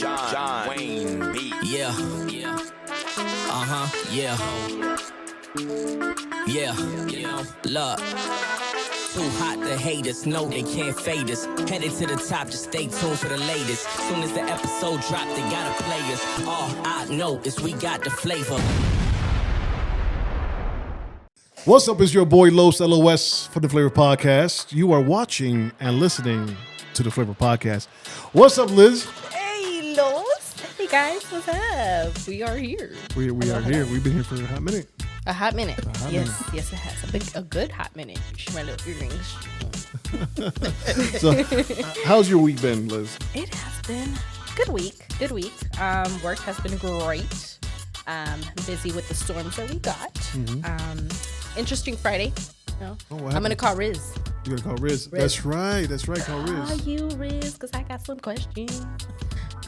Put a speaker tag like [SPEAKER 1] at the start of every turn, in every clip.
[SPEAKER 1] John Wayne B.
[SPEAKER 2] Yeah. Yeah. Look. Too hot to hate us, no they can't fade us. Headed to the top, just stay tuned for the latest. Soon as the episode drop, they gotta play us. All I know is we got the flavor.
[SPEAKER 3] What's up, it's your boy Los, LOS for the Flava Podcast. You are watching and listening to the Flava Podcast. What's up, Liz?
[SPEAKER 4] Hey, Los. Hey, guys, what's up? We are here.
[SPEAKER 3] We are here. We've been here for a hot minute.
[SPEAKER 4] A hot minute.
[SPEAKER 3] Yes,
[SPEAKER 4] it has. A good hot minute. You should my little earrings.
[SPEAKER 3] So, how's your week been, Liz?
[SPEAKER 4] It has been good week. Work has been great. Busy with the storms that we got. Interesting Friday.
[SPEAKER 3] Oh,
[SPEAKER 4] I'm gonna call Riz.
[SPEAKER 3] You're gonna call Riz? That's right. Call Riz.
[SPEAKER 4] Call you Riz, because I got some questions.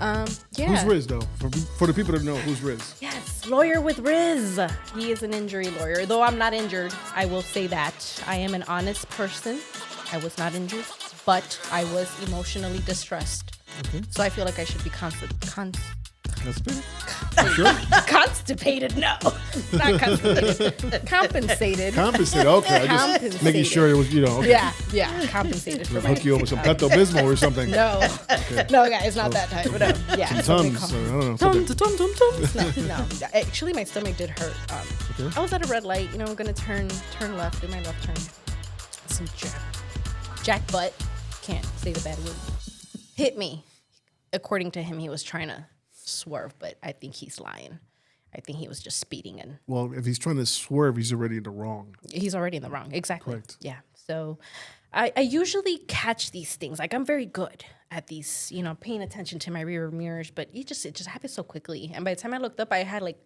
[SPEAKER 4] Yeah.
[SPEAKER 3] Who's Riz, though? For the people that know, who's Riz?
[SPEAKER 4] Yes, lawyer with Riz. He is an injury lawyer. Though I'm not injured, I will say that. I am an honest person. I was not injured, but I was emotionally distressed.
[SPEAKER 3] Okay.
[SPEAKER 4] So I feel like I should be constipated.
[SPEAKER 3] Sure.
[SPEAKER 4] Constipated? No, not constipated. Compensated.
[SPEAKER 3] Compensated. Okay. I just making sure it was, okay.
[SPEAKER 4] Yeah. Compensated for my.
[SPEAKER 3] Hook you up with some Pepto-Bismol or something.
[SPEAKER 4] No,
[SPEAKER 3] Okay.
[SPEAKER 4] no, guys, not that type. But yeah.
[SPEAKER 3] Some Tums. I don't know.
[SPEAKER 4] No. Actually, my stomach did hurt.
[SPEAKER 3] Okay.
[SPEAKER 4] I was at a red light. I'm gonna turn left. Do my left turn. Some Jack butt. Can't say the bad word. Hit me. According to him, he was trying to swerve, but I think he's lying. I think he was just speeding in.
[SPEAKER 3] Well, if he's trying to swerve, he's already in the wrong.
[SPEAKER 4] He's already in the wrong. Exactly.
[SPEAKER 3] Correct.
[SPEAKER 4] Yeah. So I usually catch these things. Like, I'm very good at these, paying attention to my rear mirrors, but it just happens so quickly. And by the time I looked up, I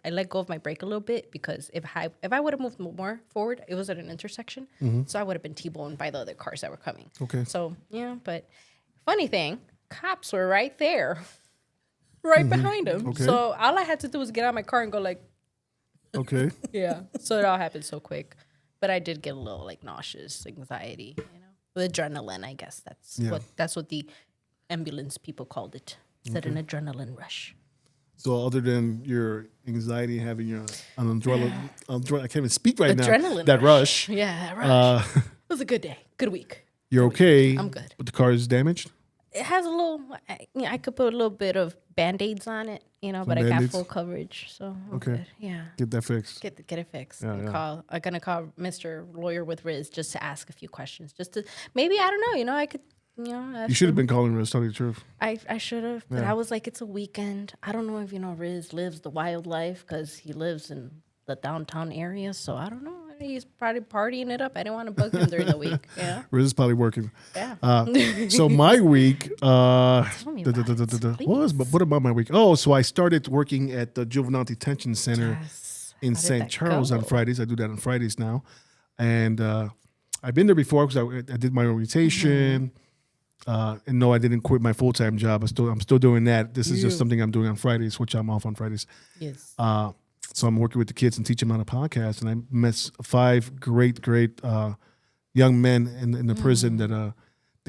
[SPEAKER 4] let go of my brake a little bit, because if I would have moved more forward, it was at an intersection. So I would have been T-boned by the other cars that were coming.
[SPEAKER 3] Okay.
[SPEAKER 4] So, but funny thing, cops were right there. Right behind him.
[SPEAKER 3] Okay.
[SPEAKER 4] So all I had to do was get out of my car and go like,
[SPEAKER 3] Okay.
[SPEAKER 4] yeah. So it all happened so quick. But I did get a little nauseous, anxiety, with adrenaline, I guess. That's what the ambulance people called it. Said an adrenaline rush.
[SPEAKER 3] So other than your anxiety, having an adrenaline, I can't even speak right
[SPEAKER 4] Adrenaline
[SPEAKER 3] now. That rush.
[SPEAKER 4] Yeah, that rush. It was a good day. Good week.
[SPEAKER 3] You're okay.
[SPEAKER 4] I'm good.
[SPEAKER 3] But the car is damaged?
[SPEAKER 4] It has a little, I could put a little bit of Band-Aids on it, but I got full coverage. So I'm
[SPEAKER 3] Okay.
[SPEAKER 4] good. Yeah.
[SPEAKER 3] Get that fixed.
[SPEAKER 4] Get it fixed.
[SPEAKER 3] Yeah,
[SPEAKER 4] I'm gonna call Mr. Lawyer with Riz just to ask a few questions. Just to maybe, I don't know. I could ask
[SPEAKER 3] You should have
[SPEAKER 4] him.
[SPEAKER 3] been calling Riz, tell you the truth.
[SPEAKER 4] I should have, but
[SPEAKER 3] Yeah.
[SPEAKER 4] I was like, it's a weekend. I don't know if Riz lives the wild life, because he lives in the downtown area. So I don't know. He's probably partying it up. I didn't want to bug him during the week. Yeah.
[SPEAKER 3] Riz is probably working.
[SPEAKER 4] Yeah.
[SPEAKER 3] So my week,
[SPEAKER 4] me about it,
[SPEAKER 3] what about my week? Oh, so I started working at the Juvenile Detention Center
[SPEAKER 4] Yes.
[SPEAKER 3] in
[SPEAKER 4] How did
[SPEAKER 3] St.
[SPEAKER 4] that
[SPEAKER 3] Charles on
[SPEAKER 4] go?
[SPEAKER 3] Fridays. I do that on Fridays now. And I've been there before because I did my orientation. And no, I didn't quit my full-time job. I'm still doing that. This is just something I'm doing on Fridays, which I'm off on Fridays.
[SPEAKER 4] Yes.
[SPEAKER 3] So I'm working with the kids and teaching them on a podcast. And I met 5 great young men in the prison that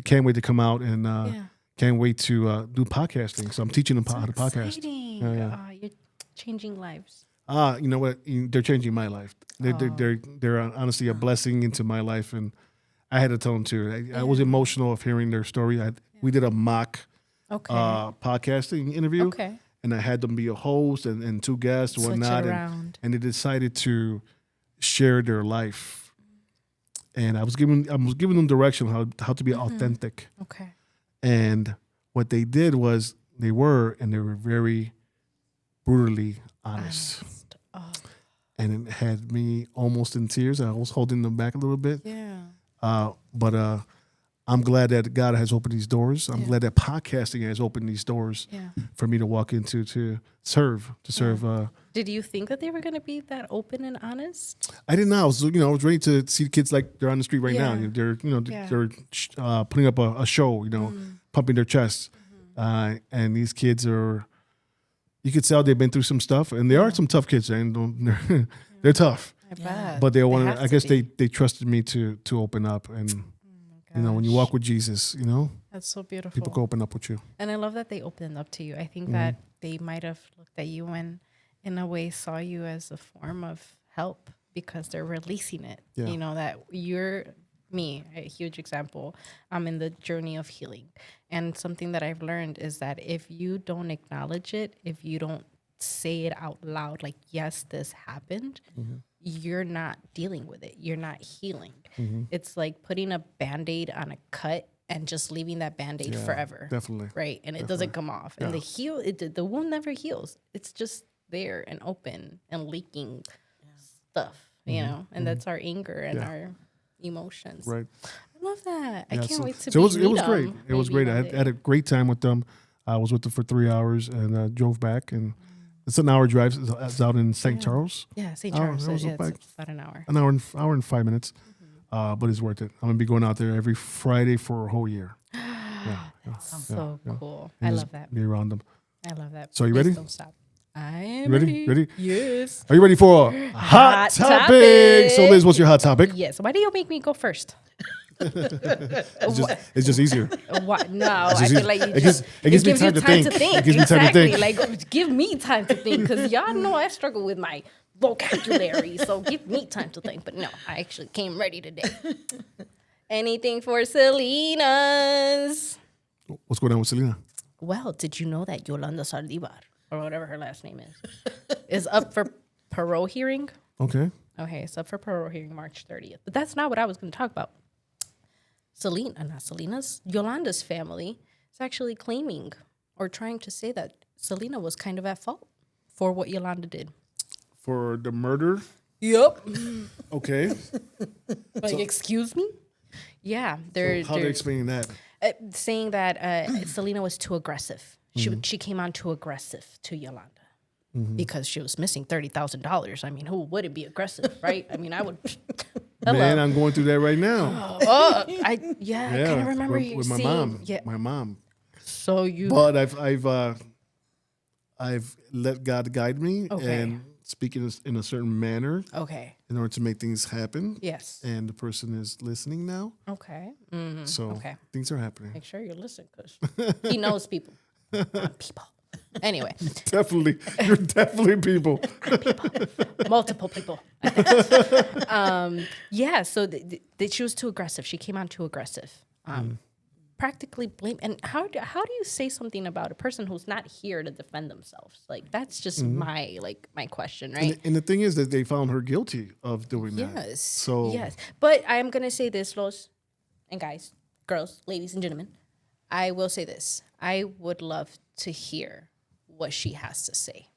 [SPEAKER 3] can't wait to come out and can't wait to do podcasting. So I'm teaching them how to podcast.
[SPEAKER 4] Exciting.
[SPEAKER 3] Yeah.
[SPEAKER 4] Oh, you're changing lives.
[SPEAKER 3] You know what? They're changing my life. They're honestly a blessing into my life. And I had to tell them too. I was emotional of hearing their story. We did a mock podcasting interview.
[SPEAKER 4] Okay.
[SPEAKER 3] And I had them be a host and 2 guests and
[SPEAKER 4] Switch it
[SPEAKER 3] whatnot.
[SPEAKER 4] around.
[SPEAKER 3] And they decided to share their life. And I was giving them direction how to be authentic.
[SPEAKER 4] Okay.
[SPEAKER 3] And what they did was they were very brutally honest.
[SPEAKER 4] Oh.
[SPEAKER 3] And it had me almost in tears. I was holding them back a little bit.
[SPEAKER 4] Yeah.
[SPEAKER 3] But I'm glad that God has opened these doors. I'm glad that podcasting has opened these doors for me to walk into to serve.
[SPEAKER 4] Did you think that they were going to be that open and honest?
[SPEAKER 3] I didn't know. I was ready to see the kids like they're on the street right now.
[SPEAKER 4] Yeah.
[SPEAKER 3] They're putting up a show. Pumping their chests, and these kids are. You could tell they've been through some stuff, and there are some tough kids, and they're tough.
[SPEAKER 4] I bet.
[SPEAKER 3] But they want.
[SPEAKER 4] have
[SPEAKER 3] I
[SPEAKER 4] to
[SPEAKER 3] guess
[SPEAKER 4] be.
[SPEAKER 3] they trusted me to open up, and when you walk with Jesus,
[SPEAKER 4] That's so beautiful.
[SPEAKER 3] People can open up with you.
[SPEAKER 4] And I love that they opened up to you. I think that they might have looked at you and in a way saw you as a form of help because they're releasing it.
[SPEAKER 3] Yeah.
[SPEAKER 4] You know, that you're me, a huge example. I'm in the journey of healing. And something that I've learned is that if you don't acknowledge it, if you don't say it out loud, like, yes, this happened, you're not dealing with it. You're not healing. It's like putting a Band-Aid on a cut and just leaving that Band-Aid forever.
[SPEAKER 3] Definitely.
[SPEAKER 4] Right. And it doesn't come off. And the wound never heals. It's just there and open and leaking stuff, you know, and that's our anger and our emotions.
[SPEAKER 3] Right.
[SPEAKER 4] I love that. I can't wait to
[SPEAKER 3] it was great. It was great. I had a great time with them. I was with them for 3 hours and drove back, and it's an hour drive. It's out in St. Charles.
[SPEAKER 4] Yeah, St. Charles.
[SPEAKER 3] It's
[SPEAKER 4] It's about an hour.
[SPEAKER 3] Hour and 5 minutes. But it's worth it. I'm gonna be going out there every Friday for a whole year.
[SPEAKER 4] That's so cool.
[SPEAKER 3] And
[SPEAKER 4] I
[SPEAKER 3] just
[SPEAKER 4] love that.
[SPEAKER 3] Be around them.
[SPEAKER 4] I love that.
[SPEAKER 3] So you
[SPEAKER 4] Please
[SPEAKER 3] ready?
[SPEAKER 4] Don't stop. I am
[SPEAKER 3] Ready? Ready?
[SPEAKER 4] Yes.
[SPEAKER 3] Are you ready for a hot topic?
[SPEAKER 4] topic.
[SPEAKER 3] So Liz, what's your hot topic?
[SPEAKER 4] Yes. Why do you make me go first?
[SPEAKER 3] It's just easier.
[SPEAKER 4] What? No, I feel like
[SPEAKER 3] it gives me time to think. It gives me time to think.
[SPEAKER 4] Like, give me time to think, because y'all know I struggle with my vocabulary. So give me time to think. But no, I actually came ready today. Anything for Selena's?
[SPEAKER 3] What's going on with Selena?
[SPEAKER 4] Well, did you know that Yolanda Saldívar, or whatever her last name is up for parole hearing?
[SPEAKER 3] Okay.
[SPEAKER 4] Okay, it's up for parole hearing March 30th. But that's not what I was going to talk about. Yolanda's family is actually claiming or trying to say that Selena was kind of at fault for what Yolanda did.
[SPEAKER 3] For the murder?
[SPEAKER 4] Yep.
[SPEAKER 3] Okay.
[SPEAKER 4] Excuse me? Yeah.
[SPEAKER 3] How are they explaining that?
[SPEAKER 4] Saying that Selena was too aggressive. She came on too aggressive to Yolanda. Because she was missing $30,000. I mean, who wouldn't be aggressive, right? I mean, I would.
[SPEAKER 3] Man, I'm going through that right now.
[SPEAKER 4] I kind of remember
[SPEAKER 3] with my mom. Yeah, my mom.
[SPEAKER 4] So you.
[SPEAKER 3] But I've let God guide me and speak in a certain manner.
[SPEAKER 4] Okay.
[SPEAKER 3] In order to make things happen.
[SPEAKER 4] Yes.
[SPEAKER 3] And the person is listening now.
[SPEAKER 4] Okay.
[SPEAKER 3] So things are happening.
[SPEAKER 4] Make sure you listen, because he knows people. People. Anyway.
[SPEAKER 3] Definitely. You're definitely people.
[SPEAKER 4] Multiple people. So she was too aggressive. She came on too aggressive. Practically blame. And how do you say something about a person who's not here to defend themselves? Like, that's just my question, right?
[SPEAKER 3] And the thing is that they found her guilty of doing that.
[SPEAKER 4] Yes.
[SPEAKER 3] So
[SPEAKER 4] yes. But I am gonna say this, Los and guys, girls, ladies and gentlemen. I will say this. I would love to hear what she has to say.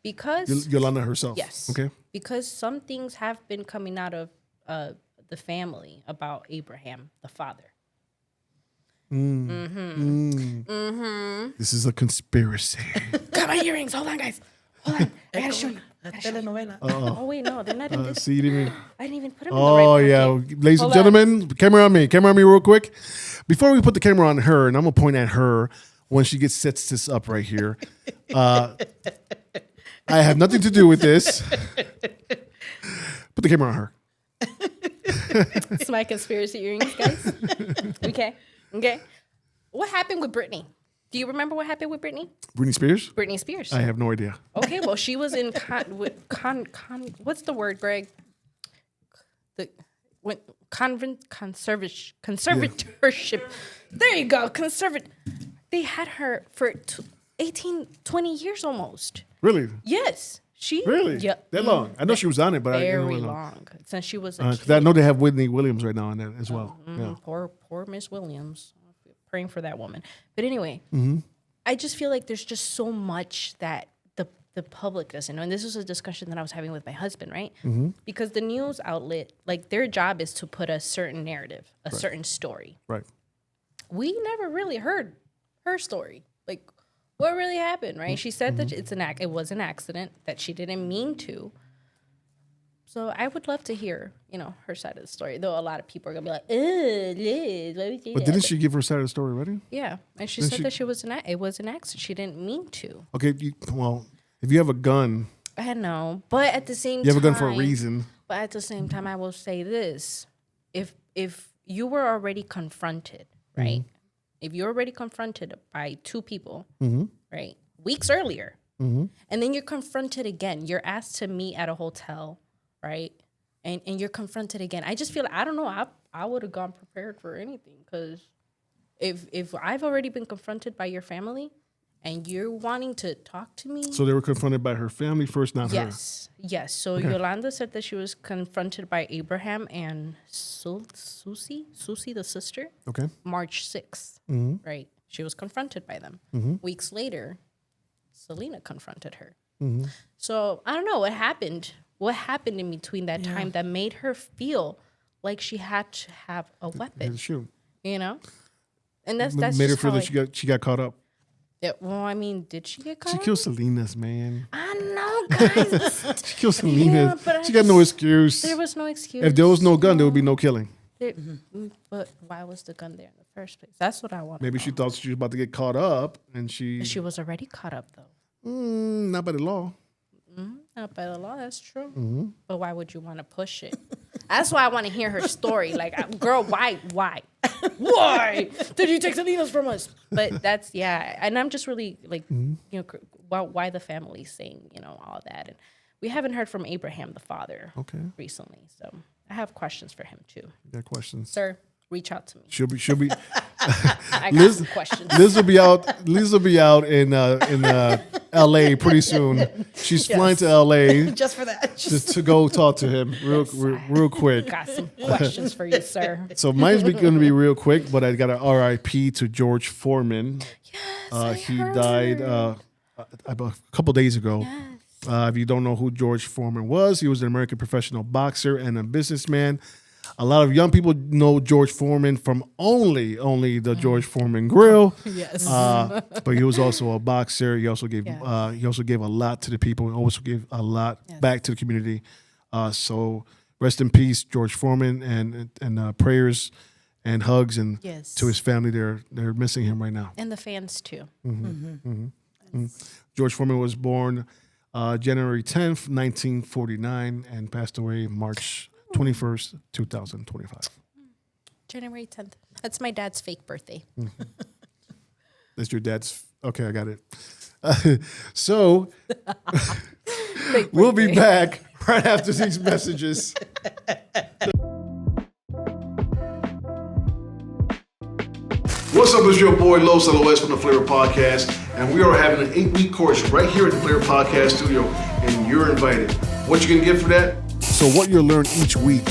[SPEAKER 4] Because
[SPEAKER 3] Yolanda herself.
[SPEAKER 4] Yes.
[SPEAKER 3] Okay.
[SPEAKER 4] Because some things have been coming out of the family about Abraham, the father.
[SPEAKER 3] This is a conspiracy.
[SPEAKER 4] Got my earrings. Hold on, guys. Hold on. I gotta show you.
[SPEAKER 5] Telenovela.
[SPEAKER 4] Oh wait, no, they're not in this.
[SPEAKER 3] See, you didn't.
[SPEAKER 4] I didn't even put them in the right pocket.
[SPEAKER 3] Yeah, ladies and gentlemen, camera on me real quick. Before we put the camera on her, and I'm gonna point at her when she sets this up right here. I have nothing to do with this. Put the camera on her.
[SPEAKER 4] It's my conspiracy earrings, guys. Okay. What happened with Britney? Do you remember what happened with Britney?
[SPEAKER 3] Britney Spears?
[SPEAKER 4] Britney Spears.
[SPEAKER 3] I have no idea.
[SPEAKER 4] Okay, well, she was in what's the word, Greg? Conservatorship. There you go, They had her for 20 years almost.
[SPEAKER 3] Really?
[SPEAKER 4] Yes.
[SPEAKER 3] Really?
[SPEAKER 4] Yeah.
[SPEAKER 3] That long? I know she was on it, but I didn't know
[SPEAKER 4] very
[SPEAKER 3] how
[SPEAKER 4] long. Since she was a
[SPEAKER 3] kid. I know they have Whitney Williams right now on that as well. Yeah.
[SPEAKER 4] Poor Miss Williams. Praying for that woman. But anyway, I just feel like there's just so much that the public doesn't know. And this was a discussion that I was having with my husband, right? Because the news outlet, like, their job is to put a certain narrative, a certain story.
[SPEAKER 3] Right.
[SPEAKER 4] We never really heard her story. Like, what really happened, right? She said that it was an accident, that she didn't mean to. So I would love to hear, her side of the story. Though a lot of people are gonna be like, Liz, why would you say
[SPEAKER 3] But
[SPEAKER 4] that?
[SPEAKER 3] didn't she give her side of the story already?
[SPEAKER 4] Yeah, and she said that it was an accident. She didn't mean to.
[SPEAKER 3] Okay, if you have a gun,
[SPEAKER 4] I know, but at the same time,
[SPEAKER 3] you have a gun for a reason.
[SPEAKER 4] But at the same time, I will say this: if you were already confronted, right, if you're already confronted by two people,
[SPEAKER 3] Mm-hmm.
[SPEAKER 4] right, weeks earlier,
[SPEAKER 3] Mm-hmm.
[SPEAKER 4] and then you're confronted again, you're asked to meet at a hotel, right, and you're confronted again. I just feel, I don't know, I would have gone prepared for anything, because if I've already been confronted by your family and you're wanting to talk to me.
[SPEAKER 3] So they were confronted by her family first, not her.
[SPEAKER 4] Yes. So Yolanda said that she was confronted by Abraham and Susie, the sister.
[SPEAKER 3] Okay.
[SPEAKER 4] March 6th, right? She was confronted by them. Weeks later, Selena confronted her. So I don't know what happened. What happened in between that time that made her feel like she had to have a weapon?
[SPEAKER 3] Shoot.
[SPEAKER 4] You know, and that's
[SPEAKER 3] made her
[SPEAKER 4] just
[SPEAKER 3] feel
[SPEAKER 4] how
[SPEAKER 3] that she got caught up.
[SPEAKER 4] Yeah, well, I mean, did she get caught?
[SPEAKER 3] She killed Selena's, man.
[SPEAKER 4] I know, guys.
[SPEAKER 3] She killed Selena's.
[SPEAKER 4] but
[SPEAKER 3] She got no excuse.
[SPEAKER 4] There was no excuse.
[SPEAKER 3] If there was no gun, there would be no killing.
[SPEAKER 4] But why was the gun there in the first place? That's what I want.
[SPEAKER 3] Maybe she thought she was about to get caught up, and she
[SPEAKER 4] was already caught up, though.
[SPEAKER 3] not by the law.
[SPEAKER 4] Not by the law, that's true. But why would you want to push it? That's why I want to hear her story. Like, girl, why? Why did you take Selena's from us? But that's, and I'm just really like, why the family's saying, all that. And we haven't heard from Abraham, the father, recently. So I have questions for him too.
[SPEAKER 3] You got questions,
[SPEAKER 4] sir? Reach out to me.
[SPEAKER 3] She'll be.
[SPEAKER 4] I got some questions.
[SPEAKER 3] Liz will be out in L.A. pretty soon. She's flying to L.A.
[SPEAKER 4] just for that.
[SPEAKER 3] just to go talk to him real quick.
[SPEAKER 4] Got some questions for you, sir.
[SPEAKER 3] So mine's going to be real quick, but I got an R.I.P. to George Foreman.
[SPEAKER 4] Yes,
[SPEAKER 3] he died a couple days ago.
[SPEAKER 4] Yes.
[SPEAKER 3] If you don't know who George Foreman was, he was an American professional boxer and a businessman. A lot of young people know George Foreman from only the George Foreman Grill.
[SPEAKER 4] Yes.
[SPEAKER 3] But he was also a boxer. He also gave a lot to the people. He also gave a lot back to the community. So rest in peace, George Foreman, and prayers and hugs and to his family. They're missing him right now.
[SPEAKER 4] And the fans too.
[SPEAKER 3] George Foreman was born January 10th, 1949, and passed away March 21st, 2025.
[SPEAKER 4] January 10th. That's my dad's fake birthday.
[SPEAKER 3] That's your dad's. Okay, I got it. So we'll be back right after these messages. What's up? It's your boy Los LOS from the Flava Podcast, and we are having an 8-week course right here at the Flava Podcast studio, and you're invited. What you can get for that? So what you'll learn each week.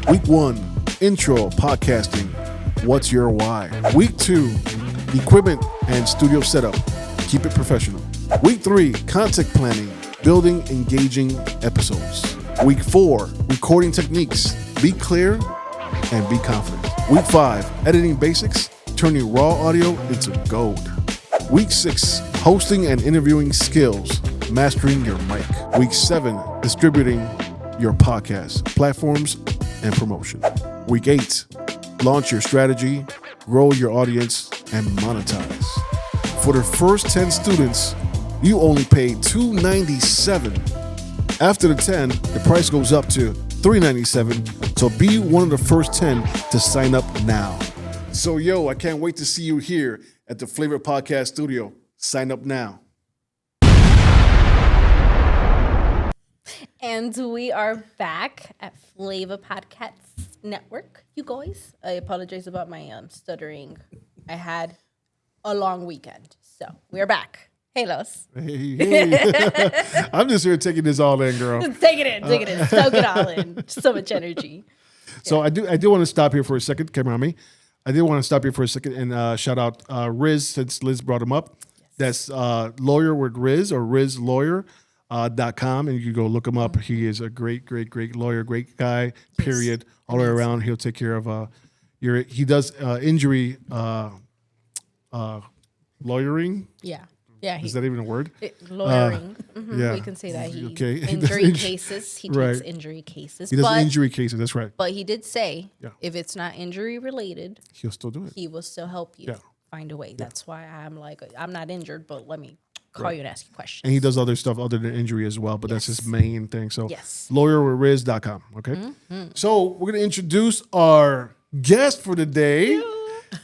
[SPEAKER 3] Week 1, intro, podcasting. What's your why? Week 2, equipment and studio setup. Keep it professional. Week 3, content planning, building engaging episodes. Week 4, recording techniques. Be clear and be confident. Week 5, editing basics, turning raw audio into gold. Week 6, hosting and interviewing skills, mastering your mic. Week 7, distributing your podcast, platforms, and promotion. Week 8, launch your strategy, grow your audience, and monetize. For the first 10 students, you only pay $297. After the 10, the price goes up to $397. So be one of the first 10 to sign up now. So I can't wait to see you here at the Flava Podcast studio. Sign up now.
[SPEAKER 4] And we are back at Flava Podcast Network, you guys. I apologize about my stuttering. I had a long weekend, so we're back. Hey, Los.
[SPEAKER 3] Hey. I'm just here taking this all in, girl.
[SPEAKER 4] Take it in. Soak it all in. So much energy.
[SPEAKER 3] So I do want to stop here for a second, Kamami. I did want to stop here for a second and shout out Riz, since Liz brought him up. Yes. That's Lawyer with Riz, or RizLawyer.com, and you can go look him up. He is a great lawyer, great guy, period, all the way around. He'll take care of he does injury lawyering.
[SPEAKER 4] Yeah.
[SPEAKER 3] Is that even a word?
[SPEAKER 4] Lawyering.
[SPEAKER 3] Yeah.
[SPEAKER 4] We can say that.
[SPEAKER 3] Okay.
[SPEAKER 4] Injury cases. He takes
[SPEAKER 3] Right.
[SPEAKER 4] injury cases.
[SPEAKER 3] He does injury cases, that's right.
[SPEAKER 4] But he did say if it's not injury related,
[SPEAKER 3] He'll still do it.
[SPEAKER 4] he will still help you find a way. That's why I'm like, I'm not injured, but let me call you and ask you questions.
[SPEAKER 3] And he does other stuff other than injury as well, but that's his main thing. So
[SPEAKER 4] Yes.
[SPEAKER 3] lawyerwithriz.com, okay? So we're going to introduce our guest for the day.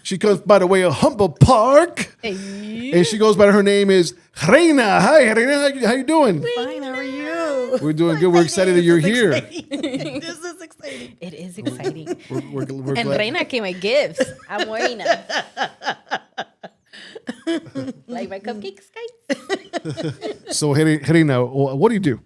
[SPEAKER 3] She comes by the way of Humboldt Park.
[SPEAKER 4] Hey.
[SPEAKER 3] And she goes by her name is Reina. Hi, Reina. How you doing?
[SPEAKER 5] Fine, how are you?
[SPEAKER 3] We're doing good. We're excited that you're here.
[SPEAKER 5] This is exciting.
[SPEAKER 4] It is exciting.
[SPEAKER 3] We're
[SPEAKER 4] And
[SPEAKER 3] glad.
[SPEAKER 4] Reina came with gifts. I'm Reina. Like my cupcakes, guys?
[SPEAKER 3] So, Reina, what do you do?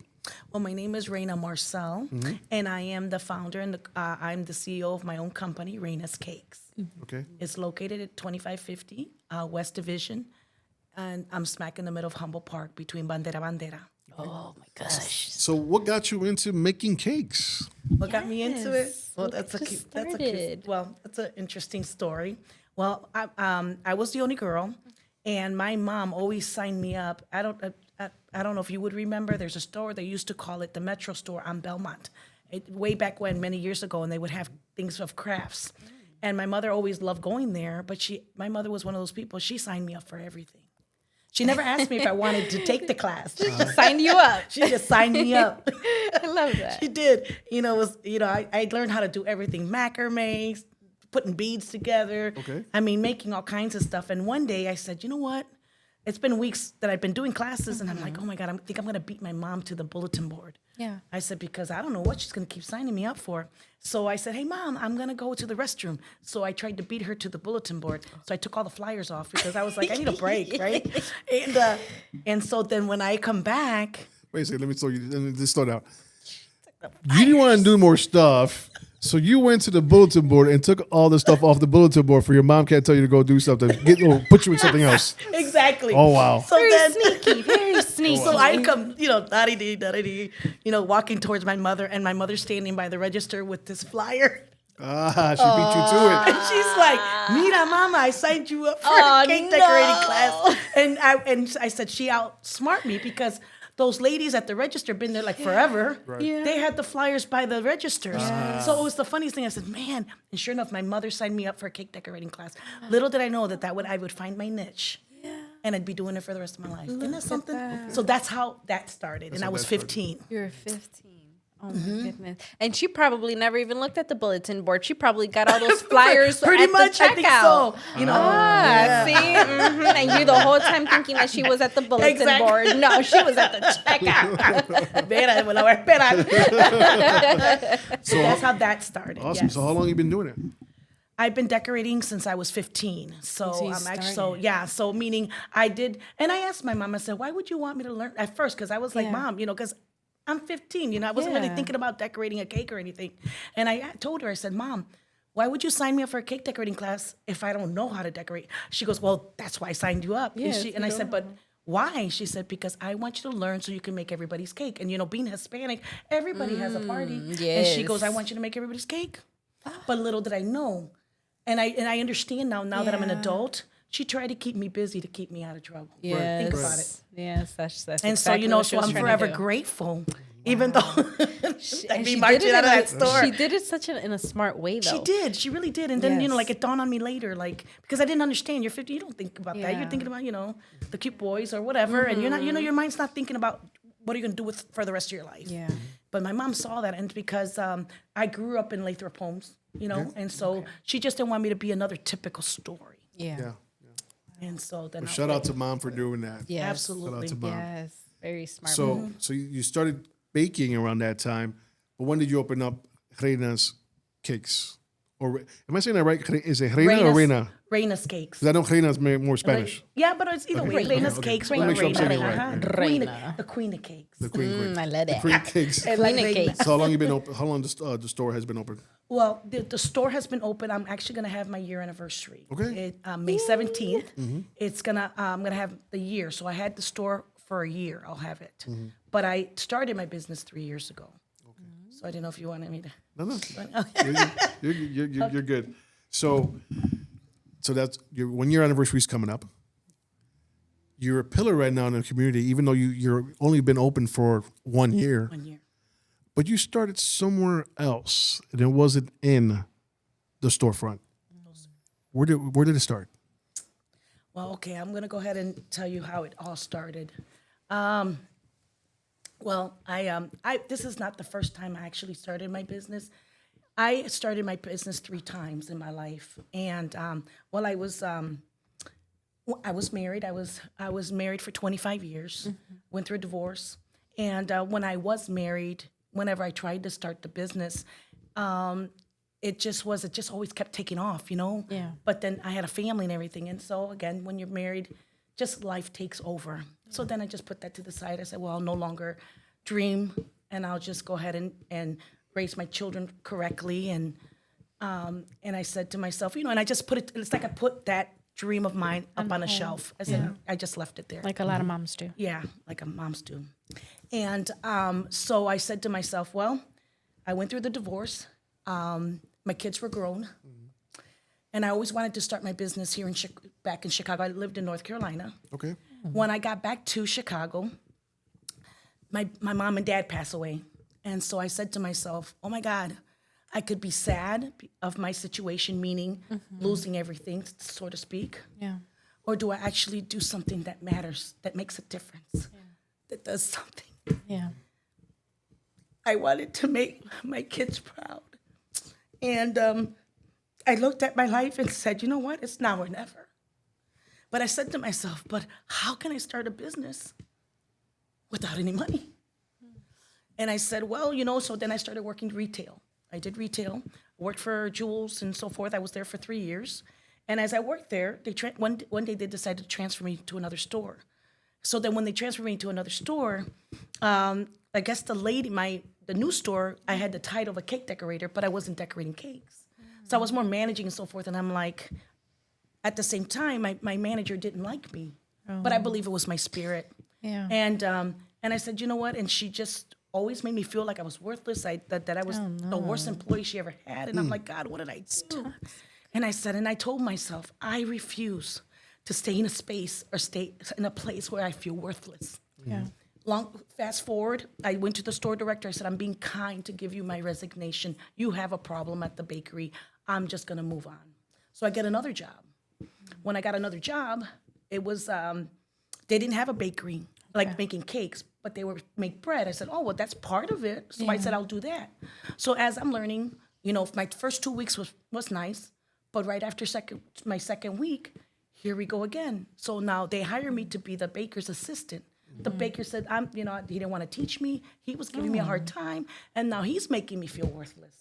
[SPEAKER 5] Well, my name is Reina Marcel, and I am the founder and I'm the CEO of my own company, Reina's Cakes.
[SPEAKER 3] Okay.
[SPEAKER 5] It's located at 2550 West Division, and I'm smack in the middle of Humboldt Park between Bandera.
[SPEAKER 4] Oh my gosh.
[SPEAKER 3] So, what got you into making cakes?
[SPEAKER 5] What got me into it? Well, that's
[SPEAKER 4] started?
[SPEAKER 5] that's an interesting story. Well, I was the only girl, and my mom always signed me up. I don't know if you would remember. There's a store they used to call it the Metro Store on Belmont, way back when, many years ago, and they would have things of crafts. And my mother always loved going there, but my mother was one of those people. She signed me up for everything. She never asked me if I wanted to take the class.
[SPEAKER 4] She just signed you up.
[SPEAKER 5] She just signed me up.
[SPEAKER 4] I love that.
[SPEAKER 5] She did. I learned how to do everything: macrame, putting beads together.
[SPEAKER 3] Okay.
[SPEAKER 5] I mean, making all kinds of stuff. And one day I said, you know what? It's been weeks that I've been doing classes, and I'm like, oh my God, I think I'm going to beat my mom to the bulletin board.
[SPEAKER 4] Yeah.
[SPEAKER 5] I said, because I don't know what she's going to keep signing me up for. So I said, hey, Mom, I'm going to go to the restroom. So I tried to beat her to the bulletin board. So I took all the flyers off because I was like, I need a break, right? And so then when I come back.
[SPEAKER 3] Wait a second. Let me just slow down. You didn't want to do more stuff. So you went to the bulletin board and took all the stuff off the bulletin board for your mom can't tell you to go do something. Put you in something else.
[SPEAKER 5] Exactly.
[SPEAKER 3] Oh, wow.
[SPEAKER 5] So
[SPEAKER 4] Very sneaky.
[SPEAKER 5] So I come, da-dee-dee, walking towards my mother, and my mother's standing by the register with this flyer.
[SPEAKER 3] She beat you to it.
[SPEAKER 5] And she's like, Mira, Mama, I signed you up for a cake decorating class. And I said, she outsmart me because those ladies at the register been there like forever.
[SPEAKER 3] Right.
[SPEAKER 4] Yeah.
[SPEAKER 5] They had the flyers by the registers. So it was the funniest thing. I said, man. And sure enough, my mother signed me up for a cake decorating class. Little did I know that I would find my niche. Yeah. And I'd be doing it for the rest of my life. Isn't that something?
[SPEAKER 4] that.
[SPEAKER 5] So that's how that started. And I
[SPEAKER 3] how
[SPEAKER 5] was
[SPEAKER 3] that started.
[SPEAKER 5] 15.
[SPEAKER 4] You're 15. Oh my goodness. And she probably never even looked at the bulletin board. She probably got all those flyers
[SPEAKER 5] Pretty
[SPEAKER 4] at
[SPEAKER 5] much,
[SPEAKER 4] the checkout.
[SPEAKER 5] I think so.
[SPEAKER 4] See? And you the whole time thinking that she was at the bulletin
[SPEAKER 5] Exactly.
[SPEAKER 4] board. No, she was at the checkout.
[SPEAKER 5] Espera, me la voy a esperar. So that's how that started.
[SPEAKER 3] Awesome.
[SPEAKER 5] Yes.
[SPEAKER 3] So how long you been doing it?
[SPEAKER 5] I've been decorating since I was 15. So
[SPEAKER 4] Since you
[SPEAKER 5] I'm actually,
[SPEAKER 4] started.
[SPEAKER 5] so meaning I did, and I asked my mom, I said, why would you want me to learn at first? Because I was like,
[SPEAKER 4] Yeah.
[SPEAKER 5] Mom, because I'm 15, I wasn't really
[SPEAKER 4] Yeah.
[SPEAKER 5] thinking about decorating a cake or anything. And I told her, I said, Mom, why would you sign me up for a cake decorating class if I don't know how to decorate? She goes, well, that's why I signed you up.
[SPEAKER 4] Yeah,
[SPEAKER 5] And I said, but why? She said, because I want you to learn so you can make everybody's cake. And being Hispanic, everybody has a party. And she goes, I
[SPEAKER 4] yes.
[SPEAKER 5] want you to make everybody's cake. But little did I know. And I understand now that I'm an
[SPEAKER 4] Yeah.
[SPEAKER 5] adult, she tried to keep me busy to keep me out of trouble. Think about it.
[SPEAKER 4] Yes, that's
[SPEAKER 5] And
[SPEAKER 4] exactly
[SPEAKER 5] so,
[SPEAKER 4] what she
[SPEAKER 5] so
[SPEAKER 4] was
[SPEAKER 5] I'm
[SPEAKER 4] trying to
[SPEAKER 5] forever
[SPEAKER 4] do.
[SPEAKER 5] grateful, even though I'd
[SPEAKER 4] And
[SPEAKER 5] be
[SPEAKER 4] she
[SPEAKER 5] marching
[SPEAKER 4] did it
[SPEAKER 5] out of
[SPEAKER 4] in
[SPEAKER 5] that store.
[SPEAKER 4] She did it in a smart way, though.
[SPEAKER 5] She did. She really did. And then,
[SPEAKER 4] Yes.
[SPEAKER 5] like it dawned on me later, because I didn't understand. You're 50. You don't think about that.
[SPEAKER 4] Yeah.
[SPEAKER 5] You're thinking about, the cute boys or whatever. And you're not, your mind's not thinking about what are you going to do for the rest of your life.
[SPEAKER 4] Yeah.
[SPEAKER 5] But my mom saw that, and because I grew up in Lathrop Homes, and so she just didn't want me to be another typical story.
[SPEAKER 4] Yeah.
[SPEAKER 5] And so then
[SPEAKER 3] Shout out to Mom for doing that.
[SPEAKER 4] Yes.
[SPEAKER 5] Absolutely.
[SPEAKER 3] Shout out to Mom.
[SPEAKER 4] Yes. Very smart.
[SPEAKER 3] So you started baking around that time, but when did you open up Reina's Cakes? Or am I saying that right? Is it Reina or Reina?
[SPEAKER 5] Reina's Cakes.
[SPEAKER 3] Because I know Reina's more Spanish.
[SPEAKER 5] Yeah, but it's either way. Reina's
[SPEAKER 3] Okay.
[SPEAKER 5] Cakes.
[SPEAKER 3] Wanna make sure I'm saying it right.
[SPEAKER 5] Uh-huh. The queen of cakes.
[SPEAKER 3] The Queen.
[SPEAKER 4] I love
[SPEAKER 3] The
[SPEAKER 4] it.
[SPEAKER 3] Queen Cakes.
[SPEAKER 4] Queen of cakes.
[SPEAKER 3] So how long you been open? How long the store has been open?
[SPEAKER 5] Well, the store has been open. I'm actually going to have my year anniversary.
[SPEAKER 3] Okay.
[SPEAKER 5] May 17th. It's I'm going to have the year. So I had the store for a year. I'll have it. But I started my business 3 years ago. Okay. So I didn't know if you wanted me to.
[SPEAKER 3] No. You're good. So that's your 1 year anniversary is coming up. You're a pillar right now in the community, even though you're only been open for 1 year.
[SPEAKER 5] 1 year.
[SPEAKER 3] But you started somewhere else, and it wasn't in the storefront. Where did it start?
[SPEAKER 5] Well, okay, I'm going to go ahead and tell you how it all started. Well, I this is not the first time I actually started my business. I started my business 3 times in my life, and while I was married. I was married for 25 years. Went through a divorce, and when I was married, whenever I tried to start the business, it just always kept taking off,
[SPEAKER 4] Yeah.
[SPEAKER 5] But then I had a family and everything, and so again, when you're married, just life takes over. So then I just put that to the side. I said, well, I'll no longer dream, and I'll just go ahead and raise my children correctly, and I said to myself, and I just put it. It's like I put that dream of mine up on a shelf. I said, I just left it there.
[SPEAKER 4] Like a lot of moms do.
[SPEAKER 5] Yeah, like a moms do. And so I said to myself, well, I went through the divorce. My kids were grown. And I always wanted to start my business here back in Chicago. I lived in North Carolina.
[SPEAKER 3] Okay.
[SPEAKER 5] When I got back to Chicago, my mom and dad passed away. And so I said to myself, oh my God, I could be sad of my situation, meaning losing everything, so to speak.
[SPEAKER 4] Yeah.
[SPEAKER 5] Or do I actually do something that matters, that makes a difference, that does something?
[SPEAKER 4] Yeah.
[SPEAKER 5] I wanted to make my kids proud. And I looked at my life and said, you know what? It's now or never. But I said to myself, but how can I start a business without any money? And I said, well, so then I started working retail. I did retail, worked for Jewels and so forth. I was there for 3 years. And as I worked there, one day they decided to transfer me to another store. So then when they transferred me to another store, I guess the new store, I had the title of a cake decorator, but I wasn't decorating cakes. So I was more managing and so forth. And I'm like, at the same time, my manager didn't like me, but I believe it was my spirit.
[SPEAKER 4] Yeah.
[SPEAKER 5] And I said, you know what? And she just always made me feel like I was worthless, that I was the worst employee she ever had. And I'm like, God, what did I do? And I told myself, I refuse to stay in a space or stay in a place where I feel worthless.
[SPEAKER 4] Yeah.
[SPEAKER 5] Fast forward, I went to the store director. I said, I'm being kind to give you my resignation. You have a problem at the bakery. I'm just going to move on. So I get another job. When I got another job, it was, they didn't have a bakery, like making cakes, but they would make bread. I said, oh, well, that's part of it. So I said, I'll do that. So as I'm learning, my first 2 weeks was nice, but right after my second week, here we go again. So now they hire me to be the baker's assistant. The baker said, he didn't want to teach me. He was giving me a hard time, and now he's making me feel worthless.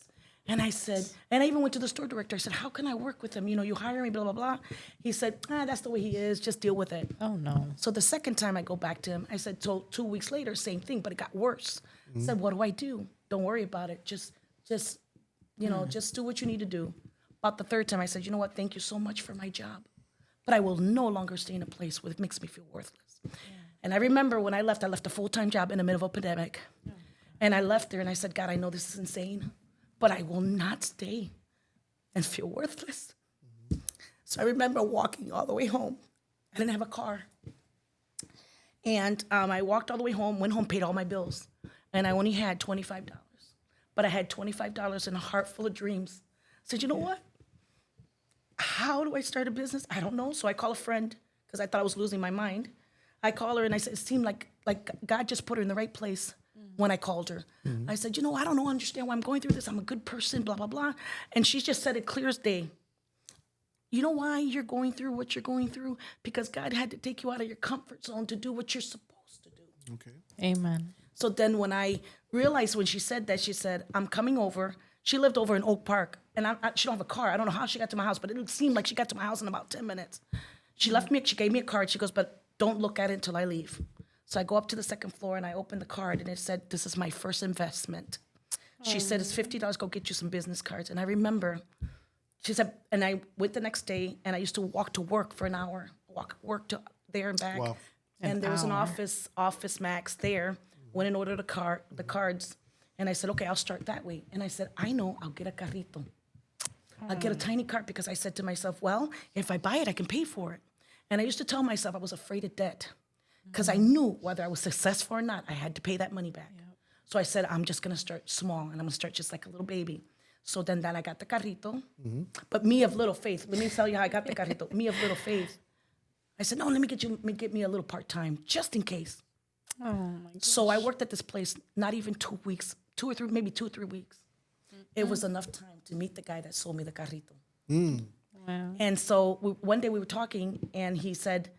[SPEAKER 5] And I said, and I even went to the store director. I said, how can I work with him? You hire me, blah, blah, blah. He said, that's the way he is. Just deal with it.
[SPEAKER 4] Oh, no.
[SPEAKER 5] So the second time I go back to him, I said, so 2 weeks later, same thing, but it got worse. I said, what do I do? Don't worry about it. Just do what you need to do. About the third time, I said, you know what? Thank you so much for my job. But I will no longer stay in a place where it makes me feel worthless. Yeah. And I remember when I left a full-time job in the middle of a pandemic. Oh. And I left there and I said, God, I know this is insane, but I will not stay and feel worthless. So I remember walking all the way home. I didn't have a car. And I walked all the way home, went home, paid all my bills. And I only had $25. But I had $25 and a heart full of dreams. I said, you know what? How do I start a business? I don't know. So I call a friend because I thought I was losing my mind. I call her and I said, it seemed like God just put her in the right place when I called her. I said, I don't know, understand why I'm going through this. I'm a good person, blah, blah, blah. And she just said it clear as day. You know why you're going through what you're going through? Because God had to take you out of your comfort zone to do what you're supposed to do.
[SPEAKER 3] Okay.
[SPEAKER 4] Amen.
[SPEAKER 5] So then when I realized when she said that, she said, I'm coming over. She lived over in Oak Park, and she don't have a car. I don't know how she got to my house, but it seemed like she got to my house in about 10 minutes. She gave me a card. She goes, but don't look at it until I leave. So I go up to the second floor, and I open the card, and it said, this is my first investment. She said, it's $50, go get you some business cards. And I remember, she said, and I went the next day, and I used to walk to work for an hour, work to there and back. Wow. And there was an Office Max there. Went and ordered the cards. And I said, okay, I'll start that way. And I said, I know, I'll get a carrito. I'll get a tiny cart because I said to myself, well, if I buy it, I can pay for it. And I used to tell myself I was afraid of debt because I knew whether I was successful or not, I had to pay that money back. Yep. So I said, I'm just going to start small and I'm going to start just like a little baby. So then I got the carrito. But me of little faith, let me tell you how I got the carrito. Me of little faith. I said, no, let me get me a little part-time just in case. Oh my gosh. So I worked at this place not even 2 weeks, maybe 2 or 3 weeks. it was enough time to meet the guy that sold me the carrito.
[SPEAKER 4] Wow.
[SPEAKER 5] And so one day we were talking, and he said,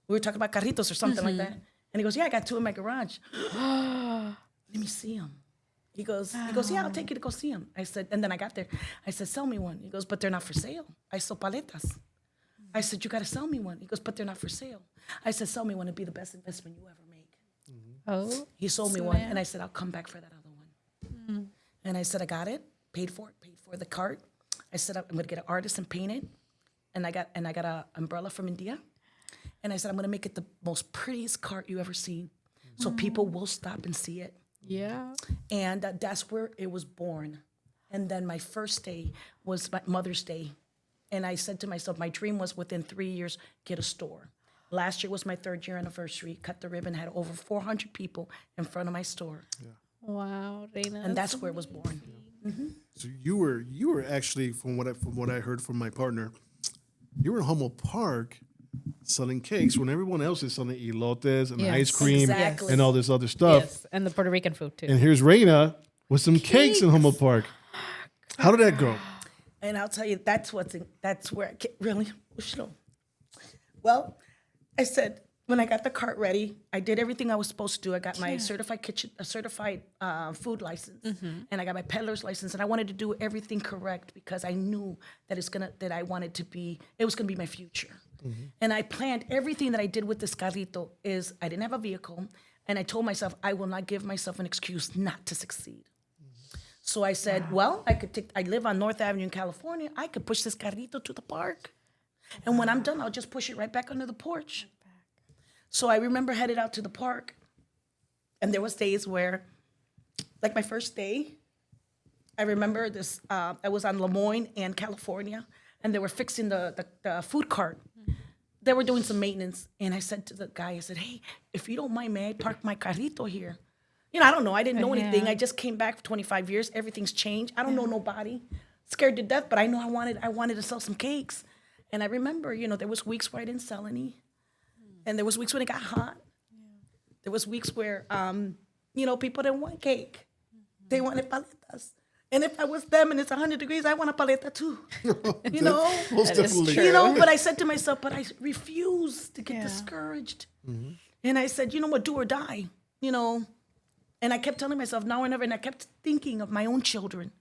[SPEAKER 5] we were talking about carritos or something like that. And he goes, yeah, I got 2 in my garage. Let me see them. He goes, yeah, I'll take you to go see them. I said, and then I got there. I said, sell me one. He goes, but they're not for sale. I sell paletas. I said, you got to sell me one. He goes, but they're not for sale. I said, sell me one. It'd be the best investment you ever make.
[SPEAKER 4] Oh.
[SPEAKER 5] He sold me one, and I said, I'll come back for that other one. And I said, I got it, paid for the cart. I said, I'm going to get an artist and paint it. And I got an umbrella from India. And I said, I'm going to make it the most prettiest cart you ever seen. So people will stop and see it.
[SPEAKER 4] Yeah.
[SPEAKER 5] And that's where it was born. And then my first day was my Mother's Day. And I said to myself, my dream was within 3 years, get a store. Last year was my 3rd year anniversary. Cut the ribbon, had over 400 people in front of my store. Yeah.
[SPEAKER 4] Wow, Reina.
[SPEAKER 5] And that's where it was born.
[SPEAKER 3] So you were actually, from what I heard from my partner, you were in Humboldt Park selling cakes when everyone else is selling elotes and ice cream
[SPEAKER 5] Exactly.
[SPEAKER 3] and all this other stuff.
[SPEAKER 4] Yes, and the Puerto Rican food too.
[SPEAKER 3] And here's Reina with some cakes in Humboldt Park. How did that go?
[SPEAKER 5] And I'll tell you, that's where I get really emotional. Well, I said, when I got the cart ready, I did everything I was supposed to do. I got my certified food license, and I got my peddler's license, and I wanted to do everything correct because I knew that it was gonna be my future. And I planned everything that I did with this carrito. I didn't have a vehicle, and I told myself I will not give myself an excuse not to succeed. So I said, well, I live on North Avenue in California. I could push this carrito to the park, and when I'm done, I'll just push it right back under the porch. So I remember headed out to the park, and there was days where, like my first day, I remember this, I was on Lemoyne and California, and they were fixing the food cart. They were doing some maintenance, and I said to the guy, I said, hey, if you don't mind, may I park my carrito here? You know, I don't know. I didn't know anything. I just came back for 25 years. Everything's changed. I don't know nobody. Scared to death, but I know I wanted to sell some cakes. And I remember, there was weeks where I didn't sell any. And there was weeks when it got hot. There was weeks where, people didn't want cake. They wanted paletas. And if I was them and it's 100 degrees, I want a paleta too.
[SPEAKER 3] Most definitely.
[SPEAKER 5] But I said to myself, but I refuse to get discouraged. And I said, you know what, do or die, And I kept telling myself now or never, and I kept thinking of my own children.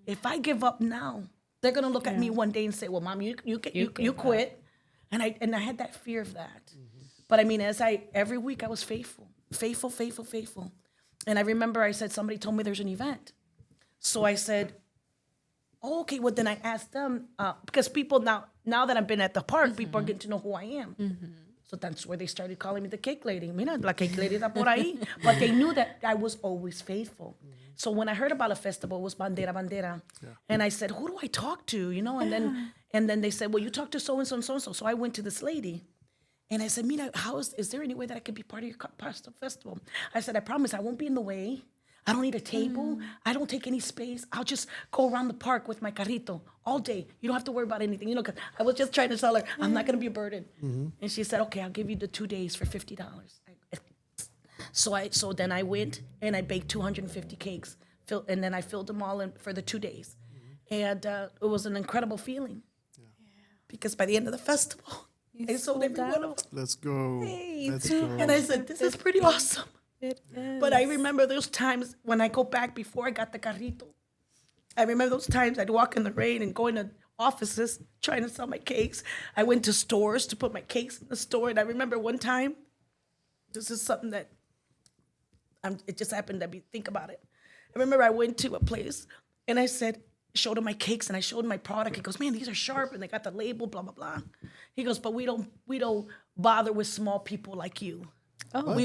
[SPEAKER 5] If I give up now, they're gonna look at me one day and say, well, Mom, you quit. And I had that fear of that. But I mean, every week I was faithful. And I remember I said, somebody told me there's an event. So I said, oh, okay, well then I asked them, because people now that I've been at the park, people are getting to know who I am. So that's where they started calling me the cake lady. Mira, la cake lady está por ahí. But they knew that I was always faithful. So when I heard about a festival, it was Bandera. Yeah. And I said, who do I talk to? And then they said, well, you talk to so-and-so and so-and-so. So I went to this lady. And I said, Mira, is there any way that I could be part of your pasta festival? I said, I promise I won't be in the way. I don't need a table. I don't take any space. I'll just go around the park with my carrito all day. You don't have to worry about anything. Because I was just trying to tell her, I'm not going to be a burden. And she said, okay, I'll give you the 2 days for $50. So then I went and I baked 250 cakes. And then I filled them all in for the 2 days. And it was an incredible feeling. Yeah. Because by the end of the festival, I sold every one of them.
[SPEAKER 3] Let's go.
[SPEAKER 5] Hey.
[SPEAKER 3] Let's go.
[SPEAKER 5] And I said, this is pretty awesome.
[SPEAKER 4] It is.
[SPEAKER 5] But I remember those times when I go back before I got the carrito. I remember those times I'd walk in the rain and go into offices trying to sell my cakes. I went to stores to put my cakes in the store. And I remember one time, this is something that it just happened to think about it. I remember I went to a place and I showed him my cakes and I showed him my product. He goes, man, these are sharp and they got the label, blah, blah, blah. He goes, but we don't bother with small people like you. Oh.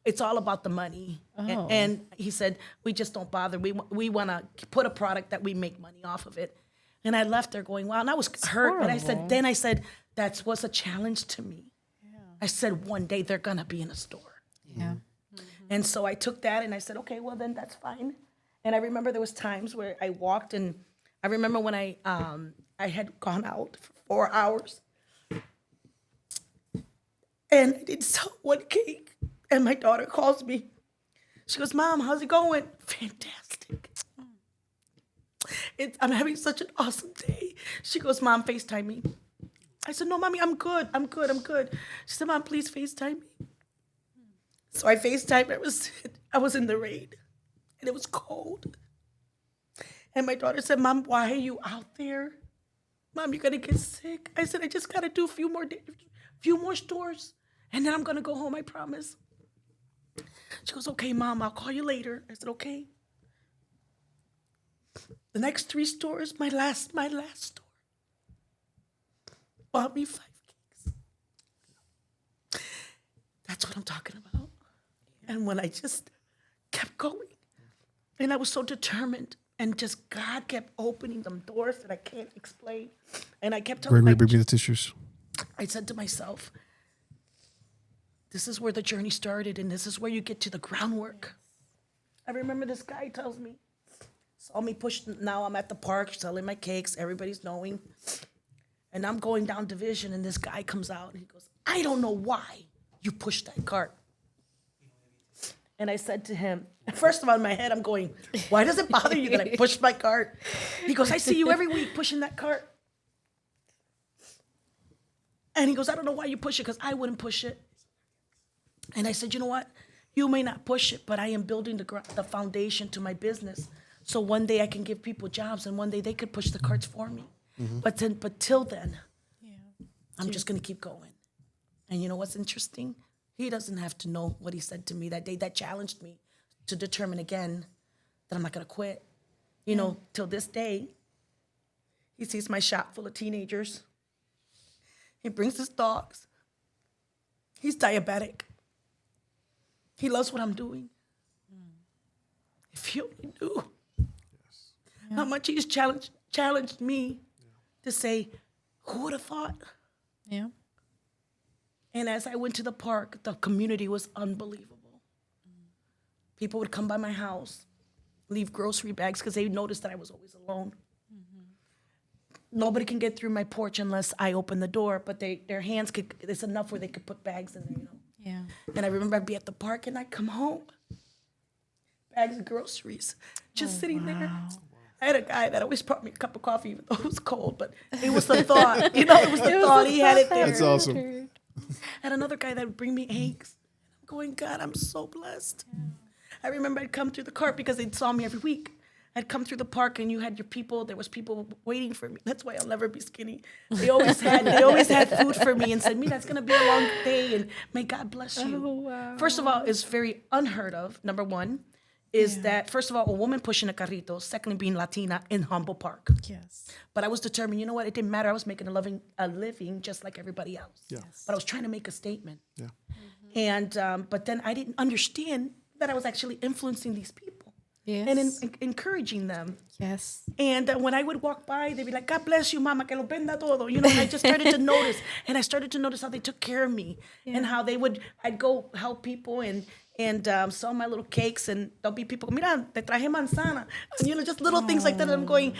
[SPEAKER 5] It's all about the money. Oh. And he said, we just don't bother. We want to put a product that we make money off of it. And I left there going, wow. And I was hurt. But I said, that was a challenge to me. Yeah. I said, one day they're going to be in a store.
[SPEAKER 4] Yeah. Mm-hmm.
[SPEAKER 5] And so I took that and I said, okay, well then that's fine. And I remember there was times where I walked and I remember when I had gone out for 4 hours and I didn't sell one cake. And my daughter calls me. She goes, Mom, how's it going? Fantastic. I'm having such an awesome day. She goes, Mom, FaceTime me. I said, no, Mommy, I'm good. She said, Mom, please FaceTime me. So I FaceTimed. I was in the rain, and it was cold. And my daughter said, Mom, why are you out there? Mom, you're going to get sick. I said, I just got to do a few more stores, and then I'm going to go home, I promise. She goes, okay, Mom, I'll call you later. I said, okay. The next 3 stores, my last store, bought me 5 cakes. That's what I'm talking about. And when I just kept going, and I was so determined, and just God kept opening them doors that I can't explain. And I kept telling
[SPEAKER 3] Gregory, bring me the tissues.
[SPEAKER 5] I said to myself, this is where the journey started, and this is where you get to the groundwork. I remember this guy tells me, saw me push, now I'm at the park selling my cakes, everybody's knowing. And I'm going down Division, and this guy comes out, and he goes, I don't know why you pushed that cart. And I said to him, first of all, in my head, I'm going, why does it bother you that I pushed my cart? He goes, I see you every week pushing that cart. And he goes, I don't know why you push it, because I wouldn't push it. And I said, you know what? You may not push it, but I am building the foundation to my business. So one day I can give people jobs, and one day they could push the carts for me. Mm-hmm. But till then, I'm just going to keep going. And you know what's interesting? He doesn't have to know what he said to me that day. That challenged me to determine again that I'm not going to quit. You know, till this day, he sees my shop full of teenagers. He brings his dogs. He's diabetic. He loves what I'm doing. If you only knew how much he's challenged me to say, who would have thought?
[SPEAKER 4] Yeah.
[SPEAKER 5] And as I went to the park, the community was unbelievable. People would come by my house, leave grocery bags because they noticed that I was always alone. Nobody can get through my porch unless I open the door, but their hands it's enough where they could put bags in there, you know.
[SPEAKER 4] Yeah.
[SPEAKER 5] And I remember I'd be at the park and I'd come home, bags of groceries, just sitting there. I had a guy that always brought me a cup of coffee, even though it was cold, but it was the thought, you know, it was the thought. He had it there.
[SPEAKER 3] That's awesome.
[SPEAKER 5] And another guy that would bring me eggs. I'm going, God, I'm so blessed. I remember I'd come through the cart because they saw me every week. I'd come through the park and you had your people. There was people waiting for me. That's why I'll never be skinny. They always had food for me and said, "Mira, it's gonna be a long day, and may God bless you."
[SPEAKER 4] Oh, wow.
[SPEAKER 5] First of all, it's very unheard of. Number one, is that first of all, a woman pushing a carrito. Secondly, being Latina in Humboldt Park.
[SPEAKER 4] Yes.
[SPEAKER 5] But I was determined. You know what? It didn't matter. I was making a living just like everybody else.
[SPEAKER 3] Yes.
[SPEAKER 5] But I was trying to make a statement.
[SPEAKER 3] Yeah.
[SPEAKER 5] And but then I didn't understand that I was actually influencing these people.
[SPEAKER 4] Yes.
[SPEAKER 5] And encouraging them.
[SPEAKER 4] Yes.
[SPEAKER 5] And when I would walk by, they'd be like, "God bless you, mama, que lo bendiga todo." You know, and I just started to notice. And I started to notice how they took care of me and how I'd go help people and sell my little cakes. And there'll be people, "Mira, te traje manzana." And, you know, just little things like that. And I'm going,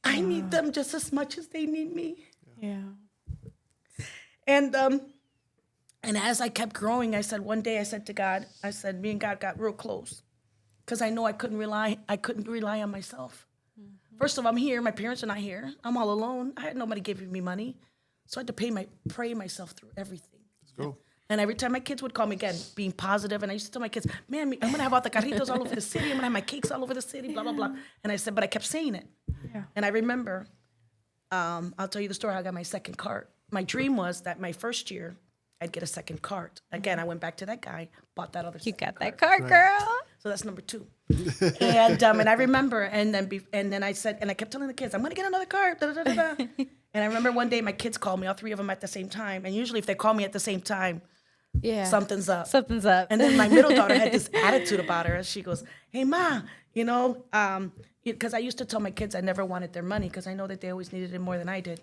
[SPEAKER 5] I need them just as much as they need me.
[SPEAKER 4] Yeah.
[SPEAKER 5] And as I kept growing, one day I said to God, me and God got real close. Because I know I couldn't rely on myself. Mm-hmm. First of all, I'm here. My parents are not here. I'm all alone. I had nobody giving me money. So I had to pray myself through everything.
[SPEAKER 3] Let's go.
[SPEAKER 5] And every time my kids would call me, again, being positive, and I used to tell my kids, "Man, I'm going to have all the carritos all over the city. I'm going to have my cakes all over the city, blah, blah, blah." And I said, but I kept saying it.
[SPEAKER 4] Yeah.
[SPEAKER 5] And I remember, I'll tell you the story how I got my second cart. My dream was that my first year, I'd get a second cart. Again, I went back to that guy, bought that other
[SPEAKER 4] You
[SPEAKER 5] second
[SPEAKER 4] got that cart,
[SPEAKER 3] Right.
[SPEAKER 4] girl.
[SPEAKER 5] So that's number 2. And I remember, and then I said, and I kept telling the kids, "I'm gonna get another cart." Da, da, da, da. And I remember one day my kids called me, all 3 of them at the same time. And usually if they call me at the same time, something's up.
[SPEAKER 4] Something's up.
[SPEAKER 5] And then my middle daughter had this attitude about her. And she goes, "Hey, Ma, you know," because I used to tell my kids I never wanted their money because I know that they always needed it more than I did.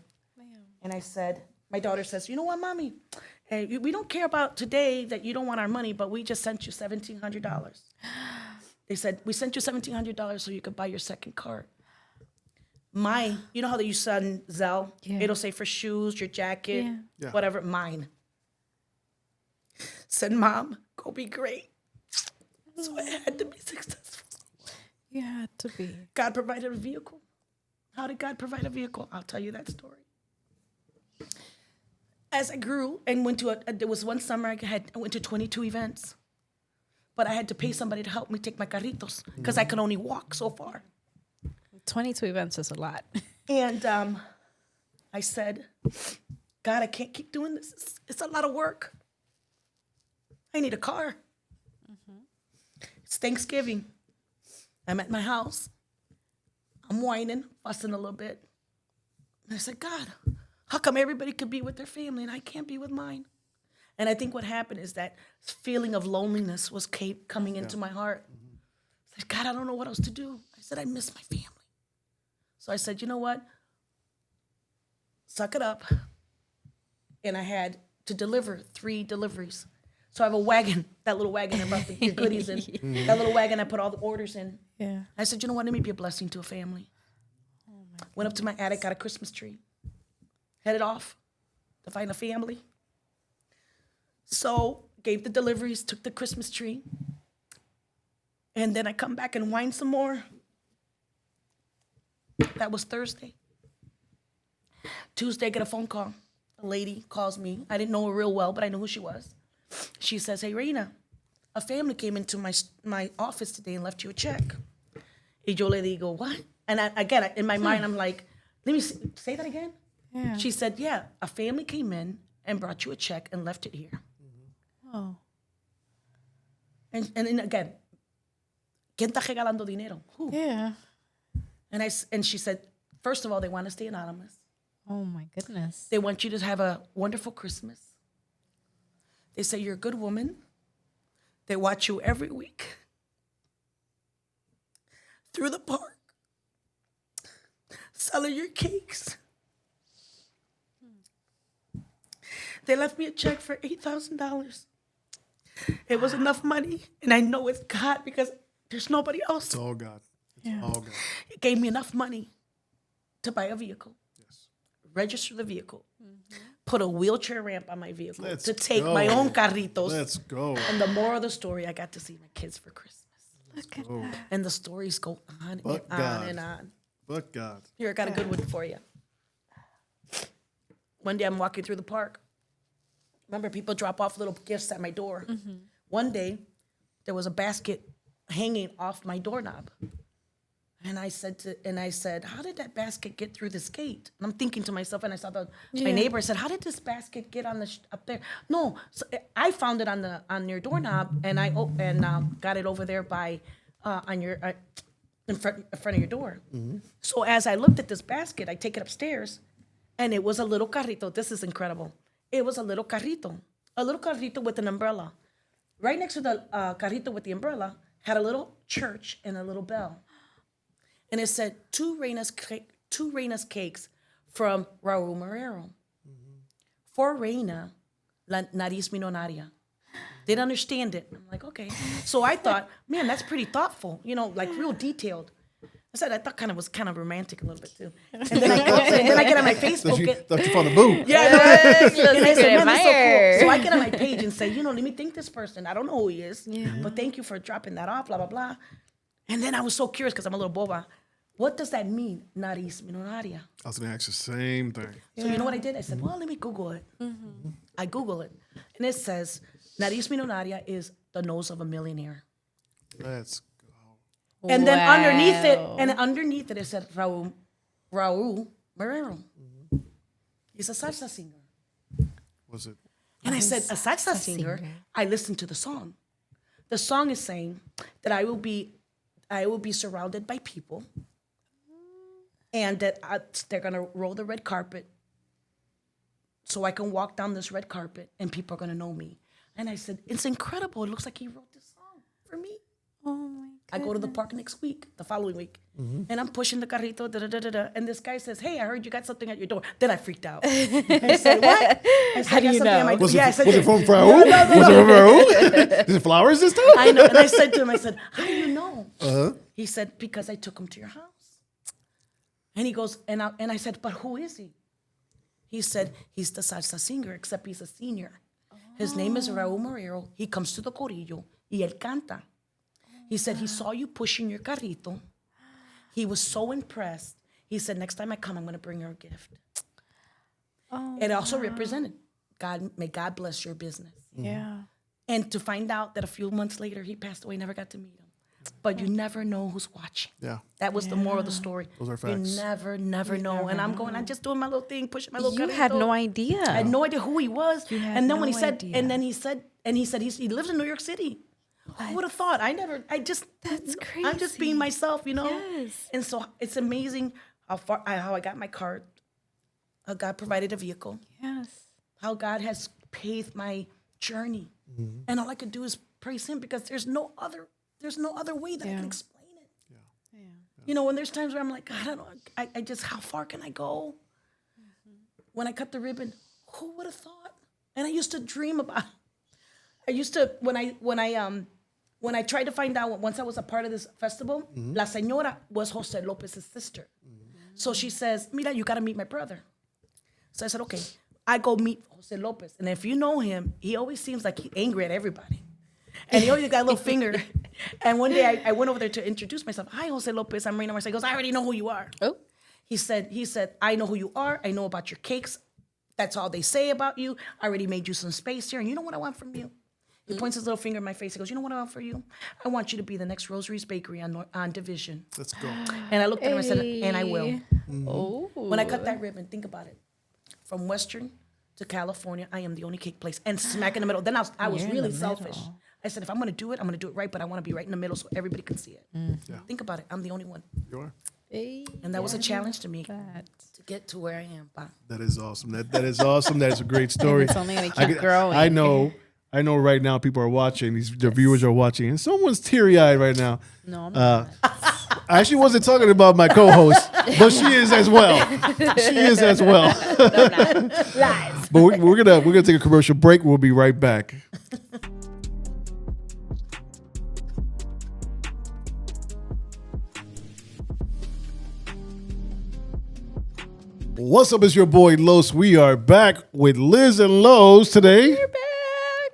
[SPEAKER 5] And I said, my daughter says, "You know what, Mommy? We don't care about today that you don't want our money, but we just sent you $1,700. They said, "We sent you $1,700 so you could buy your second cart." You know how you send Zelle?
[SPEAKER 4] Yeah.
[SPEAKER 5] It'll say for shoes, your jacket,
[SPEAKER 3] Yeah.
[SPEAKER 5] whatever. Mine said, "Mom, go be great." So I had to be successful.
[SPEAKER 4] You had to be.
[SPEAKER 5] God provided a vehicle. How did God provide a vehicle? I'll tell you that story. As I grew and went to there was one summer I went to 22 events, but I had to pay somebody to help me take my carritos because I could only walk so far.
[SPEAKER 4] 22 events is a lot.
[SPEAKER 5] And I said, God, I can't keep doing this. It's a lot of work. I need a car. It's Thanksgiving. I'm at my house. I'm whining, fussing a little bit. And I said, God, how come everybody could be with their family and I can't be with mine? And I think what happened is that feeling of loneliness was coming into my heart. I said, God, I don't know what else to do. I said, I miss my family. So I said, you know what? Suck it up. And I had to deliver 3 deliveries. So I have a wagon, that little wagon I brought the goodies in. That little wagon I put all the orders in.
[SPEAKER 4] Yeah.
[SPEAKER 5] I said, you know what? Let me be a blessing to a family. Went up to my attic, got a Christmas tree. Headed off to find a family. So gave the deliveries, took the Christmas tree. And then I come back and whine some more. That was Thursday. Tuesday, I get a phone call. A lady calls me. I didn't know her real well, but I knew who she was. She says, hey, Reina, a family came into my office today and left you a check. Y yo le digo, what? And again, in my mind, I'm like, let me say that again.
[SPEAKER 4] Yeah.
[SPEAKER 5] She said, yeah, a family came in and brought you a check and left it here.
[SPEAKER 4] Oh.
[SPEAKER 5] And then again, ¿quién está regalando dinero? Who?
[SPEAKER 4] Yeah.
[SPEAKER 5] And she said, first of all, they want to stay anonymous.
[SPEAKER 4] Oh my goodness.
[SPEAKER 5] They want you to have a wonderful Christmas. They say you're a good woman. They watch you every week through the park, selling your cakes. They left me a check for $8,000. It was enough money, and I know it's God because there's nobody else.
[SPEAKER 3] It's all God. It's all God.
[SPEAKER 5] It gave me enough money to buy a vehicle, register the vehicle, put a wheelchair ramp on my vehicle to take my own carritos.
[SPEAKER 3] Let's go.
[SPEAKER 5] And the moral of the story, I got to see my kids for Christmas.
[SPEAKER 4] Look at that.
[SPEAKER 5] And the stories go on
[SPEAKER 3] But
[SPEAKER 5] and
[SPEAKER 3] God.
[SPEAKER 5] on and on.
[SPEAKER 3] But God.
[SPEAKER 5] Here, I got a good one for you. One day I'm walking through the park. Remember, people drop off little gifts at my door. One day, there was a basket hanging off my doorknob. And I said, how did that basket get through this gate? And I'm thinking to myself, and I saw my neighbor. I said, how did this basket get on up there? No, so I found it on your doorknob, and I got it over there by in front of your door. So as I looked at this basket, I take it upstairs, and it was a little carrito. This is incredible. It was a little carrito with an umbrella. Right next to the carrito with the umbrella had a little church and a little bell. And it said, two Reina's cakes from Raul Marrero. For Reina, la nariz millonaria. Didn't understand it. I'm like, okay. So I thought, man, that's pretty thoughtful, like real detailed. I thought it was kind of romantic a little bit too. And then I get on my Facebook.
[SPEAKER 3] Thought you found a boo.
[SPEAKER 5] Yeah, and I said, man, that's so cool. So I get on my page and say, let me thank this person. I don't know who he is, but thank you for dropping that off, blah, blah, blah. And then I was so curious because I'm a little boba. What does that mean, nariz millonaria?
[SPEAKER 3] I was going to ask the same thing.
[SPEAKER 5] So you know what I did? I said, well, let me Google it. I Google it. And it says, nariz millonaria is the nose of a millionaire.
[SPEAKER 3] Let's go.
[SPEAKER 5] And then underneath it said Raul Marrero. He's a salsa singer.
[SPEAKER 3] Was it?
[SPEAKER 5] And I said, a salsa singer? I listened to the song. The song is saying that I will be surrounded by people, and that they're gonna roll the red carpet, so I can walk down this red carpet, and people are gonna know me. And I said, it's incredible. It looks like he wrote this song for me.
[SPEAKER 4] Oh my God.
[SPEAKER 5] I go to the park the following week, and I'm pushing the carrito, and this guy says, hey, I heard you got something at your door. Then I freaked out. I said, what? I said,
[SPEAKER 4] How do you know?
[SPEAKER 3] Was it from Raul? Was it from Raul? Is it flowers this time?
[SPEAKER 5] I know. And I said to him, how do you know? He said, because I took him to your house. And he goes, and I said, but who is he? He said, he's the salsa singer, except he's a senior. His name is Raul Marrero. He comes to the Corillo, y él canta. He said he saw you pushing your carrito. He was so impressed. He said, next time I come, I'm going to bring her a gift. It also represented, God, may God bless your business.
[SPEAKER 4] Yeah.
[SPEAKER 5] And to find out that a few months later, he passed away, never got to meet him. But you never know who's watching.
[SPEAKER 3] Yeah.
[SPEAKER 5] That was the moral of the story.
[SPEAKER 3] Those are facts.
[SPEAKER 5] You never know. And I'm just doing my little thing, pushing my little
[SPEAKER 4] You
[SPEAKER 5] carrito.
[SPEAKER 4] had no idea.
[SPEAKER 5] I had no idea who he was.
[SPEAKER 4] You had
[SPEAKER 5] And then
[SPEAKER 4] no
[SPEAKER 5] when he said,
[SPEAKER 4] idea.
[SPEAKER 5] and then he said he lives in New York City. Who would have thought?
[SPEAKER 4] That's
[SPEAKER 5] I'm just being
[SPEAKER 4] crazy.
[SPEAKER 5] myself, you know?
[SPEAKER 4] Yes.
[SPEAKER 5] And so it's amazing how I got my card, how God provided a vehicle,
[SPEAKER 4] Yes.
[SPEAKER 5] how God has paved my journey. And all I could do is praise him because there's no other way that I can explain it.
[SPEAKER 4] Yeah.
[SPEAKER 5] You know, when there's times where I'm like, I don't know, I just, how far can I go? When I cut the ribbon, who would have thought? And I used to dream about it. I used to, when I tried to find out, once I was a part of this festival, La Señora was Jose Lopez's sister. So she says, mira, you got to meet my brother. So I said, okay. I go meet Jose Lopez. And if you know him, he always seems like he's angry at everybody. And he always got a little finger. And one day I went over there to introduce myself. Hi, Jose Lopez. I'm Reina. He goes, I already know who you are.
[SPEAKER 4] Oh.
[SPEAKER 5] He said, I know who you are. I know about your cakes. That's all they say about you. I already made you some space here. And you know what I want from you? He points his little finger in my face. He goes, you know what I want for you? I want you to be the next Rosary's Bakery on Division.
[SPEAKER 3] Let's go.
[SPEAKER 5] And I looked at him and said, and I will.
[SPEAKER 4] Oh.
[SPEAKER 5] When I cut that ribbon, think about it. From Western to California, I am the only cake place. And smack in the middle. Then I was
[SPEAKER 4] You're in
[SPEAKER 5] really
[SPEAKER 4] the
[SPEAKER 5] selfish.
[SPEAKER 4] middle.
[SPEAKER 5] I said, if I'm going to do it, I'm going to do it right, but I want to be right in the middle so everybody can see it.
[SPEAKER 3] Yeah.
[SPEAKER 5] Think about it. I'm the only one.
[SPEAKER 3] You are.
[SPEAKER 5] And that was a challenge to me to get to where I am. Pa.
[SPEAKER 3] That is awesome. That is awesome. That is a great story.
[SPEAKER 4] It's only gonna keep growing.
[SPEAKER 3] I know right now people are watching. The viewers are watching. And someone's teary-eyed right now.
[SPEAKER 4] No, I'm not.
[SPEAKER 3] I actually wasn't talking about my co-host, but she is as well. She is as well.
[SPEAKER 4] Lies.
[SPEAKER 3] But we're gonna take a commercial break. We'll be right back. What's up? It's your boy Los. We are back with Liz and Los today.
[SPEAKER 4] We're back.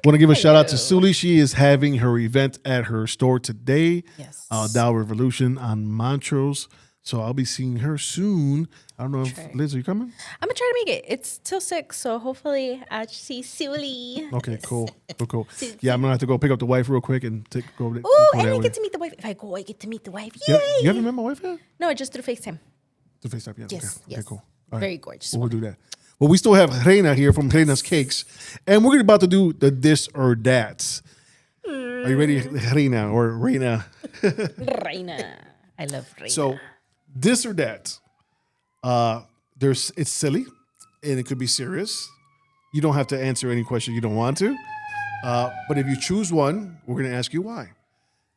[SPEAKER 3] Want to give a shout out to Suli. She is having her event at her store today.
[SPEAKER 4] Yes.
[SPEAKER 3] Dow Revolution on Montrose. So I'll be seeing her soon. I don't know if Liz, are you coming?
[SPEAKER 4] I'm gonna try to make it. It's till 6, so hopefully I'll see Sully.
[SPEAKER 3] Okay, cool. Yeah, I'm gonna have to go pick up the wife real quick and go over there.
[SPEAKER 4] Oh, and I get to meet the wife. If I go, I get to meet the wife. Yay!
[SPEAKER 3] You haven't met my wife yet?
[SPEAKER 4] No, just through FaceTime.
[SPEAKER 3] The FaceTime, yeah.
[SPEAKER 4] Yes,
[SPEAKER 3] Okay,
[SPEAKER 4] yes.
[SPEAKER 3] cool. All
[SPEAKER 4] Very gorgeous.
[SPEAKER 3] We'll do that. Well, we still have Reina here from Reina's Cakes, and we're about to do the this or that. Are you ready, Reina or Reina?
[SPEAKER 4] Reina. I love Reina.
[SPEAKER 3] So, this or that. It's silly, and it could be serious. You don't have to answer any question you don't want to. But if you choose one, we're going to ask you why.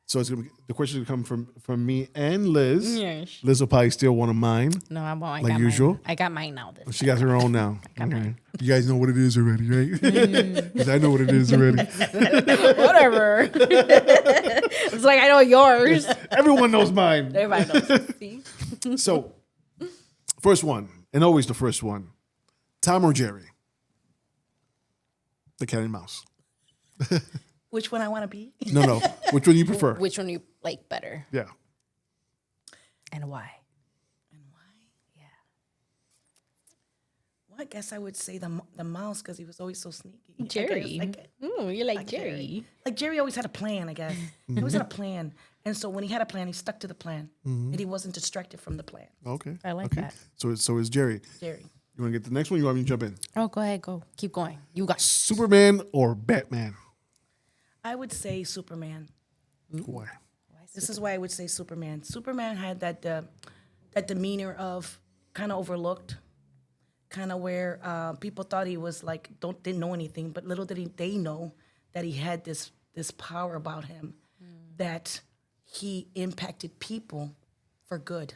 [SPEAKER 3] So the question will come from me and Liz.
[SPEAKER 4] Yes.
[SPEAKER 3] Liz will probably steal one of mine.
[SPEAKER 4] No, I won't.
[SPEAKER 3] Like usual?
[SPEAKER 4] I got mine now.
[SPEAKER 3] She got her own now. Okay. You guys know what it is already, right? Because I know what it is already.
[SPEAKER 4] Whatever. It's like I know yours.
[SPEAKER 3] Everyone knows mine.
[SPEAKER 4] Everybody knows. See?
[SPEAKER 3] So, first one, and always the first one. Tom or Jerry? The cat and mouse.
[SPEAKER 5] Which one I want to be?
[SPEAKER 3] No. Which one you prefer?
[SPEAKER 4] Which one you like better
[SPEAKER 3] Yeah.
[SPEAKER 4] and why? Yeah.
[SPEAKER 5] Well, I guess I would say the mouse because he was always so sneaky. I
[SPEAKER 4] Jerry.
[SPEAKER 5] guess,
[SPEAKER 4] You like Jerry.
[SPEAKER 5] Like Jerry always had a plan, I guess. He always had a plan. And so when he had a plan, he stuck to the plan. And he wasn't distracted from the plan.
[SPEAKER 3] Okay.
[SPEAKER 4] I like that.
[SPEAKER 3] So is Jerry.
[SPEAKER 5] Jerry.
[SPEAKER 3] You want to get the next one? You want me to jump in?
[SPEAKER 4] Oh, go ahead. Go. Keep going. You got
[SPEAKER 3] Superman or Batman?
[SPEAKER 5] I would say Superman.
[SPEAKER 3] Why?
[SPEAKER 5] This is why I would say Superman. Superman had that demeanor of kind of overlooked, kind of where people thought he was like didn't know anything, but little did they know that he had this power about him, that he impacted people for good.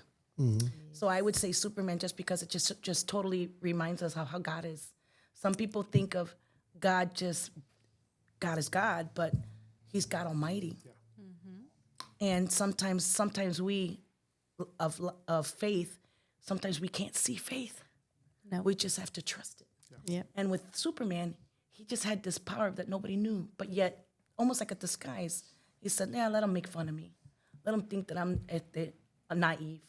[SPEAKER 5] So I would say Superman just because it just totally reminds us how God is. Some people think of God is God, but he's God Almighty. Yeah. And sometimes we of faith, sometimes we can't see faith.
[SPEAKER 4] No.
[SPEAKER 5] We just have to trust it.
[SPEAKER 4] Yeah.
[SPEAKER 5] And with Superman, he just had this power that nobody knew, but yet almost like a disguise. He said, yeah, let them make fun of me. Let them think that I'm naive.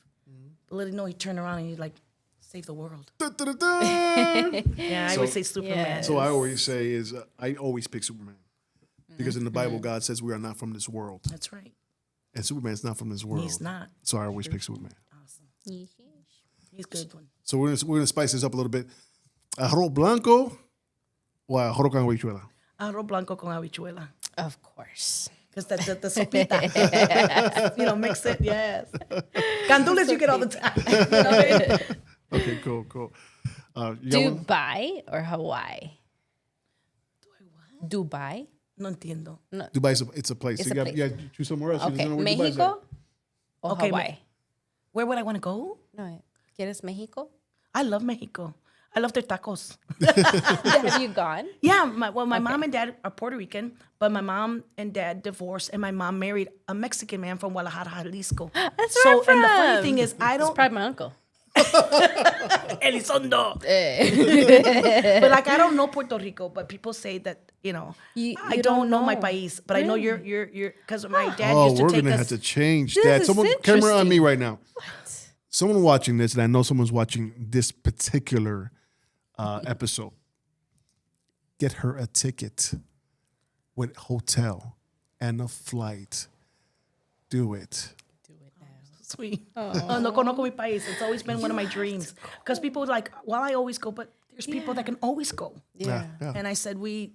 [SPEAKER 5] But let him know he turned around and he's like, save the world. Yeah, I would say Superman.
[SPEAKER 4] Yes.
[SPEAKER 3] So I always say is I always pick Superman. Because in the Bible, God says we are not from this world.
[SPEAKER 5] That's right.
[SPEAKER 3] And Superman's not from this world.
[SPEAKER 5] He's not.
[SPEAKER 3] So I always pick Superman.
[SPEAKER 5] Awesome. He's a good one.
[SPEAKER 3] So we're gonna spice this up a little bit. Arroz blanco o arroz con habichuela?
[SPEAKER 5] Arroz blanco con habichuela.
[SPEAKER 4] Of course.
[SPEAKER 5] Because that's the sopita. Mix it, yes. Gandules you get all the time. You know what I mean?
[SPEAKER 3] Okay, cool. You got one?
[SPEAKER 4] Dubai or Hawaii? Dubai?
[SPEAKER 5] No entiendo.
[SPEAKER 3] Dubai, it's a place.
[SPEAKER 4] It's
[SPEAKER 3] So
[SPEAKER 4] a
[SPEAKER 3] you
[SPEAKER 4] place.
[SPEAKER 3] got choose somewhere else. You
[SPEAKER 4] Okay,
[SPEAKER 3] don't know where Dubai's at.
[SPEAKER 4] Mexico or
[SPEAKER 5] Okay,
[SPEAKER 4] Hawaii?
[SPEAKER 5] Where would I want to go?
[SPEAKER 4] No, ¿quieres Mexico?
[SPEAKER 5] I love Mexico. I love their tacos.
[SPEAKER 4] Have you gone?
[SPEAKER 5] Yeah, my mom and dad are Puerto Rican, but my mom and dad divorced, and my mom married a Mexican man from Guadalajara, Jalisco.
[SPEAKER 4] That's where I'm from.
[SPEAKER 5] And the funny thing is, I
[SPEAKER 4] It's
[SPEAKER 5] don't.
[SPEAKER 4] probably my uncle.
[SPEAKER 5] Elizondo. But like, I don't know Puerto Rico, but people say that
[SPEAKER 4] You
[SPEAKER 5] I don't know my
[SPEAKER 4] know.
[SPEAKER 5] país, but I know you're because my dad
[SPEAKER 3] Oh,
[SPEAKER 5] used to
[SPEAKER 3] we're
[SPEAKER 5] take
[SPEAKER 3] gonna
[SPEAKER 5] us.
[SPEAKER 3] have to change
[SPEAKER 4] This
[SPEAKER 3] that.
[SPEAKER 4] is
[SPEAKER 3] Someone, camera on me
[SPEAKER 4] interesting.
[SPEAKER 3] right now. Someone watching this, and I know someone's watching this particular episode. Get her a ticket with hotel and a flight. Do it.
[SPEAKER 5] Sweet. Oh, no conozco mi país. It's always been one of my dreams. Because people are like, well, I always go, but there's people that can always go.
[SPEAKER 4] Yeah.
[SPEAKER 5] And I said, we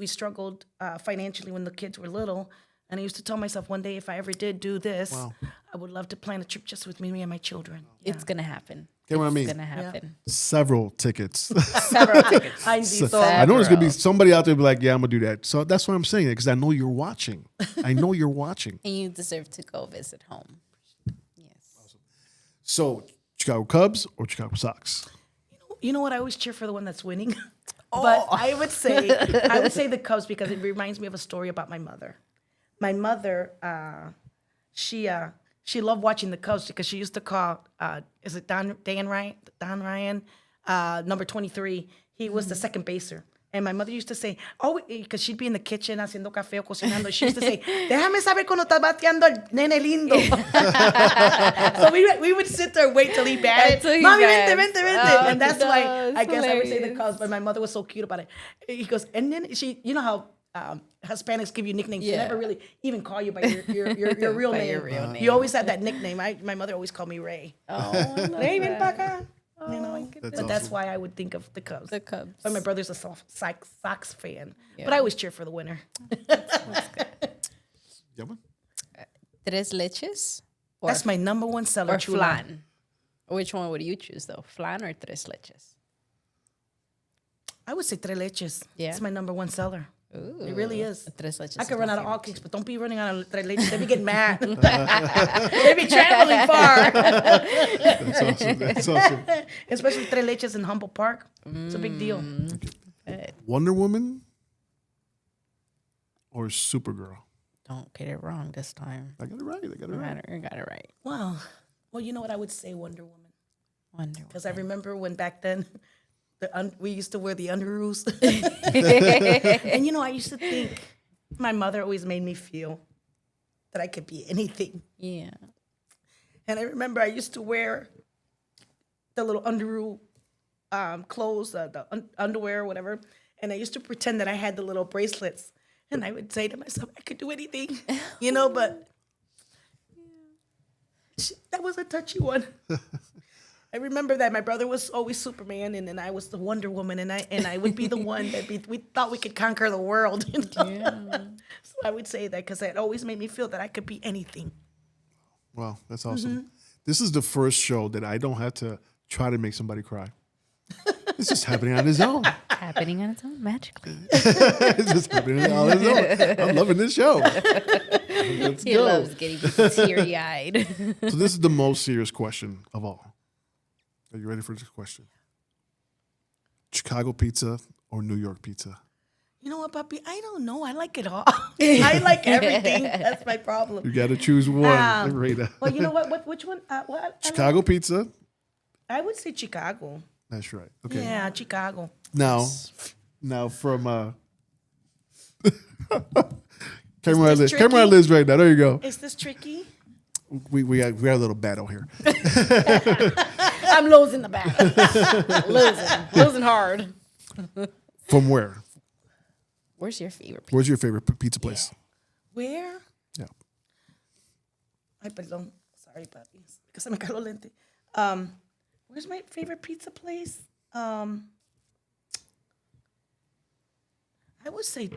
[SPEAKER 5] struggled financially when the kids were little. And I used to tell myself one day, if I ever did do this, I would love to plan a trip just with me and my children.
[SPEAKER 4] It's going to happen.
[SPEAKER 3] Get what I mean?
[SPEAKER 4] It's going to happen.
[SPEAKER 3] Several tickets.
[SPEAKER 4] Several tickets.
[SPEAKER 5] I
[SPEAKER 3] I know there's gonna be somebody out there be like, yeah, I'm gonna do that. So that's why I'm saying it, because I know you're watching. I know you're watching.
[SPEAKER 4] And you deserve to go visit home. Yes.
[SPEAKER 3] So Chicago Cubs or Chicago Sox?
[SPEAKER 5] You know what? I always cheer for the one that's winning. But I would say the Cubs because it reminds me of a story about my mother. My mother, she loved watching the Cubs because she used to call, is it Don Ryan, number 23. He was the second baser. And my mother used to say, because she'd be in the kitchen haciendo café o cocinando. She used to say, déjame saber cuando está bateando el nene lindo. So we would sit there and wait till he batted.
[SPEAKER 4] Until he
[SPEAKER 5] Mami,
[SPEAKER 4] bats.
[SPEAKER 5] vente.
[SPEAKER 4] Oh,
[SPEAKER 5] And that's why
[SPEAKER 4] no,
[SPEAKER 5] I guess I would say the
[SPEAKER 4] hilarious.
[SPEAKER 5] Cubs. But my mother was so cute about it. He goes, and then she, you know how Hispanics give you nicknames. They
[SPEAKER 4] Yeah.
[SPEAKER 5] never really even call you by your real
[SPEAKER 4] By
[SPEAKER 5] name.
[SPEAKER 4] your real name.
[SPEAKER 5] You always had that nickname. My mother always called me Ray.
[SPEAKER 4] Oh, I love
[SPEAKER 5] Ray, ven
[SPEAKER 4] that.
[SPEAKER 5] pa' acá. You know,
[SPEAKER 3] That's
[SPEAKER 5] but that's
[SPEAKER 3] awesome.
[SPEAKER 5] why I would think of the Cubs.
[SPEAKER 4] The Cubs.
[SPEAKER 5] But my brother's a Sox fan.
[SPEAKER 4] Yeah.
[SPEAKER 5] But I always cheer for the winner.
[SPEAKER 3] Yeah, man.
[SPEAKER 4] Tres leches or,
[SPEAKER 5] That's my number one seller.
[SPEAKER 4] or
[SPEAKER 5] Chula.
[SPEAKER 4] flan? Which one would you choose, though? Flan or tres leches?
[SPEAKER 5] I would say tres leches.
[SPEAKER 4] Yeah.
[SPEAKER 5] It's my number one seller.
[SPEAKER 4] Ooh,
[SPEAKER 5] It really is.
[SPEAKER 4] Tres leches.
[SPEAKER 5] I could
[SPEAKER 4] is
[SPEAKER 5] run
[SPEAKER 4] my
[SPEAKER 5] out of all
[SPEAKER 4] favorite.
[SPEAKER 5] cakes, but don't be running out of tres leches. They be getting mad. They be traveling far.
[SPEAKER 3] That's awesome. That's awesome.
[SPEAKER 5] Especially tres leches in Humboldt Park. It's a big deal.
[SPEAKER 3] Wonder Woman or Supergirl?
[SPEAKER 4] Don't get it wrong this time.
[SPEAKER 3] I got it right.
[SPEAKER 4] You got it right.
[SPEAKER 5] Wow. Well, you know what? I would say Wonder Woman.
[SPEAKER 4] Wonder
[SPEAKER 5] Because I remember when back then we used to wear the underoos. And, I used to think my mother always made me feel that I could be anything.
[SPEAKER 4] Yeah.
[SPEAKER 5] And I remember I used to wear the little underoos clothes, the underwear or whatever. And I used to pretend that I had the little bracelets. And I would say to myself, I could do anything, but that was a touchy one. I remember that my brother was always Superman, and then I was the Wonder Woman, and I would be the one that we thought we could conquer the world.
[SPEAKER 4] Yeah.
[SPEAKER 5] So I would say that because it always made me feel that I could be anything.
[SPEAKER 3] Wow, that's awesome. This is the first show that I don't have to try to make somebody cry. It's just happening on its own.
[SPEAKER 4] Happening on its own magically.
[SPEAKER 3] It's just happening on its own. I'm loving this show. Let's
[SPEAKER 4] He
[SPEAKER 3] go.
[SPEAKER 4] loves getting teary-eyed.
[SPEAKER 3] So this is the most serious question of all. Are you ready for this question? Chicago pizza or New York pizza?
[SPEAKER 5] You know what, Papi? I don't know. I like it all. I like everything. That's my problem.
[SPEAKER 3] You got to choose one, Reina.
[SPEAKER 5] Well, you know what? Which one?
[SPEAKER 3] Chicago pizza.
[SPEAKER 5] I would say Chicago.
[SPEAKER 3] That's right. Okay.
[SPEAKER 5] Yeah, Chicago.
[SPEAKER 3] Now from Camera
[SPEAKER 5] tricky?
[SPEAKER 3] Liz right now. There you go.
[SPEAKER 5] Is this tricky?
[SPEAKER 3] We got a little battle here.
[SPEAKER 4] I'm losing the battle. Losing hard.
[SPEAKER 3] From where?
[SPEAKER 4] Where's your favorite pizza?
[SPEAKER 3] Where's your favorite pizza place?
[SPEAKER 5] Where?
[SPEAKER 3] Yeah.
[SPEAKER 5] Ay, perdón. Sorry, papi. Que se me cayó el lente. Where's my favorite pizza place? I would say,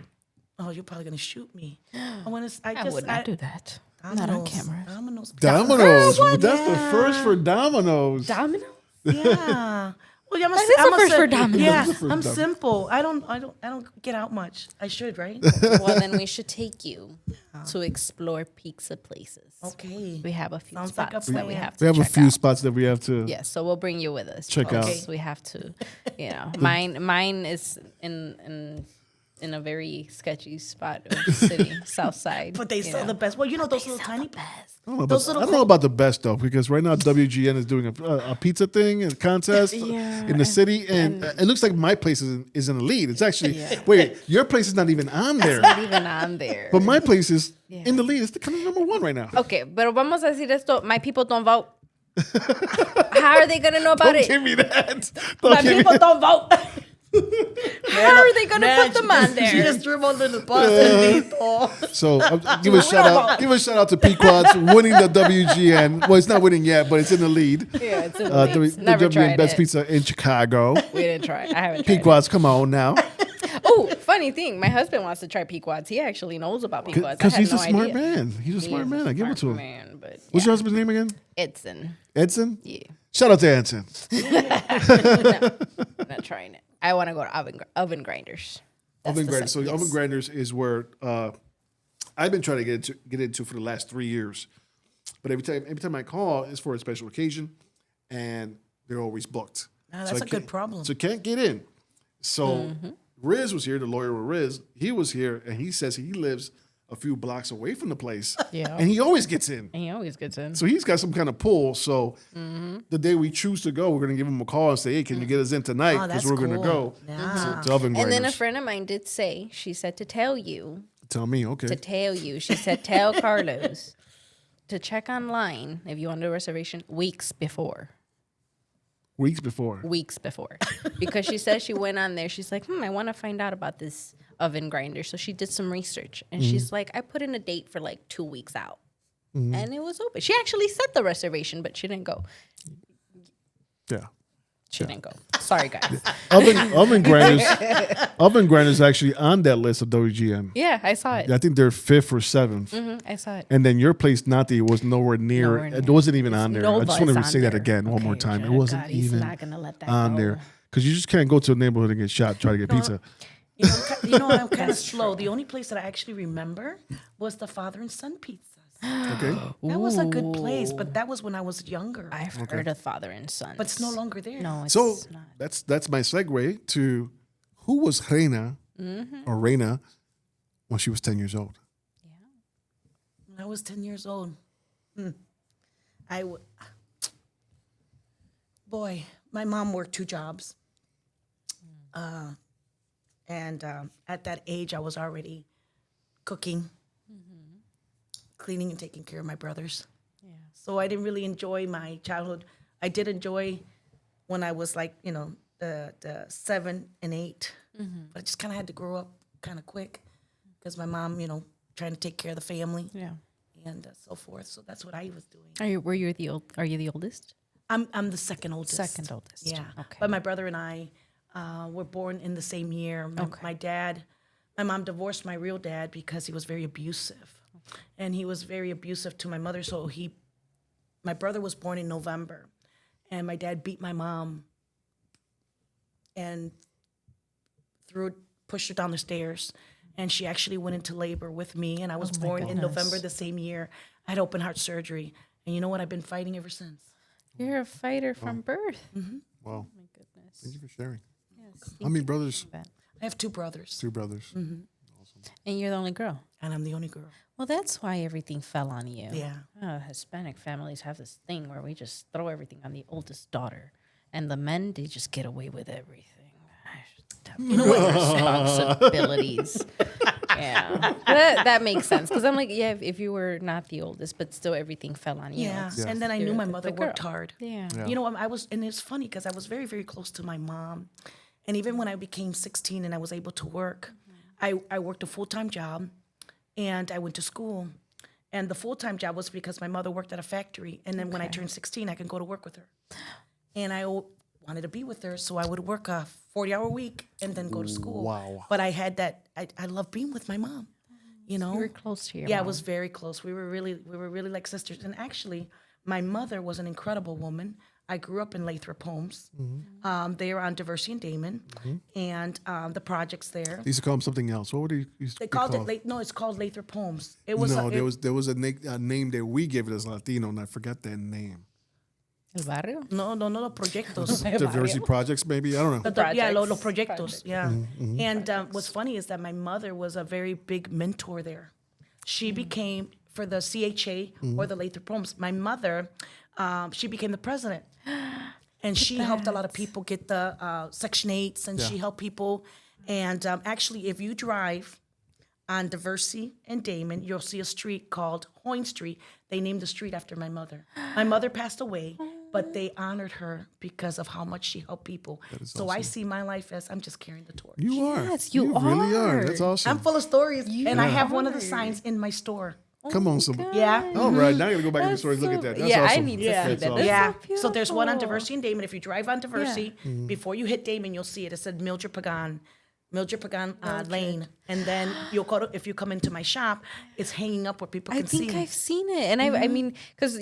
[SPEAKER 5] oh, you're probably gonna shoot me. I
[SPEAKER 4] would not do that. Not on camera.
[SPEAKER 5] Domino's.
[SPEAKER 3] Domino's. That's the first for Domino's.
[SPEAKER 4] Domino?
[SPEAKER 5] Yeah. Well, I'm
[SPEAKER 4] the first for Domino's.
[SPEAKER 5] Yeah,
[SPEAKER 3] That's the first
[SPEAKER 5] I'm
[SPEAKER 3] Domino's.
[SPEAKER 5] simple. I don't get out much. I should, right?
[SPEAKER 4] Well, then we should take you to explore pizza places.
[SPEAKER 5] Okay.
[SPEAKER 4] We have a few
[SPEAKER 5] Sounds like a
[SPEAKER 4] spots that we
[SPEAKER 5] plan.
[SPEAKER 4] have to
[SPEAKER 3] We have a
[SPEAKER 4] check
[SPEAKER 3] few
[SPEAKER 4] out.
[SPEAKER 3] spots that we have to.
[SPEAKER 4] Yeah, so we'll bring you with us.
[SPEAKER 3] Check out.
[SPEAKER 4] because we have to, mine is in a very sketchy spot of the city, south side.
[SPEAKER 5] But they sell the best. Well, those little tiny.
[SPEAKER 3] I don't know,
[SPEAKER 5] Those
[SPEAKER 3] I
[SPEAKER 5] little
[SPEAKER 3] don't know about the best though, because right now WGN is doing a pizza thing and contest in the city, and it looks like my place is in the lead. It's actually wait, your place is not even on there,
[SPEAKER 4] Not even on there.
[SPEAKER 3] but my place is in the lead. It's kind of number one right now.
[SPEAKER 4] Okay, pero vamos a decir esto. My people don't vote. How are they gonna know about
[SPEAKER 3] Don't
[SPEAKER 4] it?
[SPEAKER 3] give me that.
[SPEAKER 4] My
[SPEAKER 3] Don't give me
[SPEAKER 4] people don't vote. How are they gonna put them on
[SPEAKER 5] She
[SPEAKER 4] there?
[SPEAKER 5] just dribbled in the bus and beat
[SPEAKER 3] So give a shout out. Give a shout out to Pequod's winning the WGN. Well, it's not winning yet, but it's in the lead.
[SPEAKER 4] Yeah, it's in the leads.
[SPEAKER 3] The
[SPEAKER 4] Never
[SPEAKER 3] WGN
[SPEAKER 4] tried
[SPEAKER 3] Best
[SPEAKER 4] it.
[SPEAKER 3] Pizza in Chicago.
[SPEAKER 4] We didn't try. I haven't tried.
[SPEAKER 3] Pequod's, come on now,
[SPEAKER 4] Oh, funny thing. My husband wants to try Pequods. He actually knows about Pequods.
[SPEAKER 3] because
[SPEAKER 4] I had
[SPEAKER 3] he's
[SPEAKER 4] no
[SPEAKER 3] a smart
[SPEAKER 4] idea.
[SPEAKER 3] man. He's a
[SPEAKER 4] He
[SPEAKER 3] smart
[SPEAKER 4] is
[SPEAKER 3] man. I give it to
[SPEAKER 4] smart
[SPEAKER 3] him.
[SPEAKER 4] Man, but
[SPEAKER 3] What's your husband's name again?
[SPEAKER 4] Edson.
[SPEAKER 3] Edson.
[SPEAKER 4] Yeah.
[SPEAKER 3] Shout out to Edson.
[SPEAKER 4] I'm not trying it. I want to go to oven grinders. That's
[SPEAKER 3] Oven
[SPEAKER 4] the
[SPEAKER 3] grinders. So
[SPEAKER 4] second-
[SPEAKER 3] oven
[SPEAKER 4] yes.
[SPEAKER 3] grinders is where I've been trying to get into for the last 3 years. But every time I call, it's for a special occasion, and they're always booked.
[SPEAKER 5] That's
[SPEAKER 3] So I
[SPEAKER 5] a good
[SPEAKER 3] can't-
[SPEAKER 5] problem.
[SPEAKER 3] So can't get in. So Riz was here, the lawyer with Riz. He was here, and he says he lives a few blocks away from the place.
[SPEAKER 4] Yeah.
[SPEAKER 3] And he always gets in.
[SPEAKER 4] And he always gets in.
[SPEAKER 3] So he's got some kind of pull. So the day we choose to go, we're going to give him a call and say, hey, can you get us in tonight?
[SPEAKER 5] Oh,
[SPEAKER 3] Because
[SPEAKER 5] that's
[SPEAKER 3] we're going to
[SPEAKER 5] cool.
[SPEAKER 3] go
[SPEAKER 5] Yeah.
[SPEAKER 3] to oven grinders.
[SPEAKER 4] And then a friend of mine did say, she said to tell you,
[SPEAKER 3] Tell me, okay.
[SPEAKER 4] she said, tell Carlos to check online if you want a reservation weeks before.
[SPEAKER 3] Weeks before.
[SPEAKER 4] Because she said she went on there. She's like, I want to find out about this oven grinder. So she did some research. And she's like, I put in a date for like 2 weeks out. And it was open. She actually set the reservation, but she didn't go.
[SPEAKER 3] Yeah.
[SPEAKER 4] She didn't go. Sorry, guys.
[SPEAKER 3] Oven grinders actually on that list of WGN.
[SPEAKER 4] Yeah, I saw it.
[SPEAKER 3] I think they're 5th or 7th.
[SPEAKER 4] I saw it.
[SPEAKER 3] And then your place, Nati, was nowhere near.
[SPEAKER 4] Nowhere
[SPEAKER 3] It
[SPEAKER 4] near.
[SPEAKER 3] wasn't even on there. I just want to
[SPEAKER 4] Nobody's
[SPEAKER 3] say
[SPEAKER 4] on
[SPEAKER 3] that
[SPEAKER 4] there.
[SPEAKER 3] again one more
[SPEAKER 4] Okay,
[SPEAKER 3] time. It
[SPEAKER 4] God,
[SPEAKER 3] wasn't
[SPEAKER 4] he's
[SPEAKER 3] even
[SPEAKER 4] not gonna let that
[SPEAKER 3] on
[SPEAKER 4] go.
[SPEAKER 3] there. Because you just can't go to a neighborhood and get shot, try to get pizza.
[SPEAKER 5] I'm kind of slow. The only place that I actually remember was the father and son pizzas.
[SPEAKER 3] Okay.
[SPEAKER 5] That was a good place, but that was when I was younger.
[SPEAKER 4] I've heard of father and son.
[SPEAKER 5] But it's no longer there.
[SPEAKER 4] No, it's
[SPEAKER 3] So
[SPEAKER 4] not.
[SPEAKER 3] that's my segue to who was Reina or Reina when she was 10 years old.
[SPEAKER 5] When I was 10 years old, boy, my mom worked 2 jobs. And at that age, I was already cooking, cleaning, and taking care of my brothers. Yeah. So I didn't really enjoy my childhood. I did enjoy when I was like, the 7 and 8. But I just kind of had to grow up kind of quick because my mom, trying to take care of the family.
[SPEAKER 4] Yeah.
[SPEAKER 5] And so forth. So that's what I was doing.
[SPEAKER 4] Are you the oldest?
[SPEAKER 5] I'm the second oldest.
[SPEAKER 4] Second oldest.
[SPEAKER 5] Yeah.
[SPEAKER 4] Okay.
[SPEAKER 5] But my brother and I were born in the same year. My mom divorced my real dad because he was very abusive. And he was very abusive to my mother. So my brother was born in November. And my dad beat my mom and pushed her down the stairs. And she actually went into labor with me. And I was born in November the same year. I had open heart surgery. And you know what? I've been fighting ever since.
[SPEAKER 4] You're a fighter from birth.
[SPEAKER 3] Wow.
[SPEAKER 4] My goodness.
[SPEAKER 3] Thank you for sharing.
[SPEAKER 4] Yes.
[SPEAKER 3] How many brothers?
[SPEAKER 5] I have 2 brothers.
[SPEAKER 3] 2 brothers.
[SPEAKER 4] And you're the only girl.
[SPEAKER 5] And I'm the only girl.
[SPEAKER 4] Well, that's why everything fell on you.
[SPEAKER 5] Yeah.
[SPEAKER 4] Hispanic families have this thing where we just throw everything on the oldest daughter. And the men, they just get away with everything. You know what? Responsibilities. Yeah, that makes sense because I'm like, yeah, if you were not the oldest, but still everything fell on you.
[SPEAKER 5] Yeah.
[SPEAKER 3] Yeah.
[SPEAKER 5] And then I knew my mother
[SPEAKER 4] the girl.
[SPEAKER 5] worked hard.
[SPEAKER 4] Yeah.
[SPEAKER 3] Yeah.
[SPEAKER 5] You know, and it's funny because I was very, very close to my mom. And even when I became 16 and I was able to work, I worked a full-time job and I went to school. And the full-time job was because my mother worked at a factory. And then when I turned 16, I could go to work with her. And I wanted to be with her, so I would work a 40-hour week and then go to school.
[SPEAKER 3] Wow.
[SPEAKER 5] But I had that, I love being with my mom, you know?
[SPEAKER 4] You were close to your
[SPEAKER 5] Yeah,
[SPEAKER 4] mom.
[SPEAKER 5] I was very close. We were really like sisters. And actually, my mother was an incredible woman. I grew up in Lathrop Homes. They are on Diversity and Damon, and the projects there.
[SPEAKER 3] They used to call them something else. What would they used to
[SPEAKER 5] They
[SPEAKER 3] be
[SPEAKER 5] called
[SPEAKER 3] called?
[SPEAKER 5] it. No, it's called Lathrop Homes. It was.
[SPEAKER 3] No, there was a name that we gave it as Latino, and I forgot that name.
[SPEAKER 4] El barrio.
[SPEAKER 5] No, proyectos.
[SPEAKER 3] Diversity projects, maybe, I don't know.
[SPEAKER 5] Yeah,
[SPEAKER 4] Projects.
[SPEAKER 5] los proyectos. Yeah. And what's funny is that my mother was a very big mentor there. She became, for the CHA or the Lathrop Homes, my mother, she became the president. And she helped a lot of people get the Section 8s, and she helped people. And actually, if you drive on Diversity and Damon, you'll see a street called Hoyne Street. They named the street after my mother. My mother passed away, but they honored her because of how much she helped people. So I see my life as I'm just carrying the torch.
[SPEAKER 3] You are.
[SPEAKER 4] Yes, you
[SPEAKER 3] really are.
[SPEAKER 4] are.
[SPEAKER 3] That's awesome.
[SPEAKER 5] I'm full of stories, and I have one of the signs in my store.
[SPEAKER 3] Come on, some.
[SPEAKER 5] Yeah.
[SPEAKER 3] All right, now I gotta go back in the story and look at that. That's
[SPEAKER 4] yeah,
[SPEAKER 3] awesome.
[SPEAKER 4] I need to
[SPEAKER 5] Yeah.
[SPEAKER 4] see
[SPEAKER 3] That's
[SPEAKER 4] that.
[SPEAKER 3] awesome.
[SPEAKER 4] That's
[SPEAKER 5] Yeah. So there's one on
[SPEAKER 4] beautiful.
[SPEAKER 5] Diversity and Damon. If you drive on Diversity, before you hit Damon, you'll see it. It said Mildred Pagan Lane. And then you'll go to, if you come into my shop, it's hanging up where people
[SPEAKER 4] I
[SPEAKER 5] can see.
[SPEAKER 4] think I've seen it, and I mean, because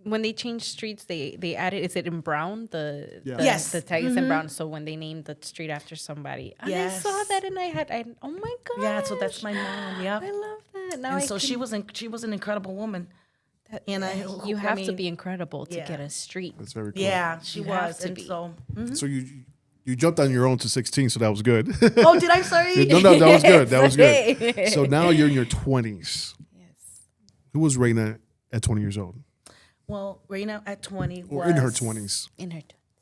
[SPEAKER 4] when they changed streets, they added. Is it in brown?
[SPEAKER 3] Yeah.
[SPEAKER 5] Yes.
[SPEAKER 4] the tag is in brown. So when they named the street after somebody, and I saw
[SPEAKER 5] Yes.
[SPEAKER 4] that, and oh my god,
[SPEAKER 5] Yeah, so that's my mom. Yep.
[SPEAKER 4] I love that. Now
[SPEAKER 5] And so she was an incredible woman. And
[SPEAKER 4] you have to
[SPEAKER 5] mean,
[SPEAKER 4] be incredible to
[SPEAKER 5] yeah.
[SPEAKER 4] get a street.
[SPEAKER 3] That's very cool.
[SPEAKER 5] Yeah, she
[SPEAKER 4] You have
[SPEAKER 5] was.
[SPEAKER 4] to
[SPEAKER 5] And
[SPEAKER 4] be.
[SPEAKER 5] so
[SPEAKER 3] So you jumped on your own to 16, so that was good.
[SPEAKER 5] oh, did I sorry?
[SPEAKER 3] No, that was good. That was good.
[SPEAKER 4] Okay.
[SPEAKER 3] So now you're in your 20s.
[SPEAKER 4] Yes.
[SPEAKER 3] Who was Reina at 20 years old?
[SPEAKER 5] Well, Reina at 20
[SPEAKER 3] Or
[SPEAKER 5] was
[SPEAKER 3] in her 20s?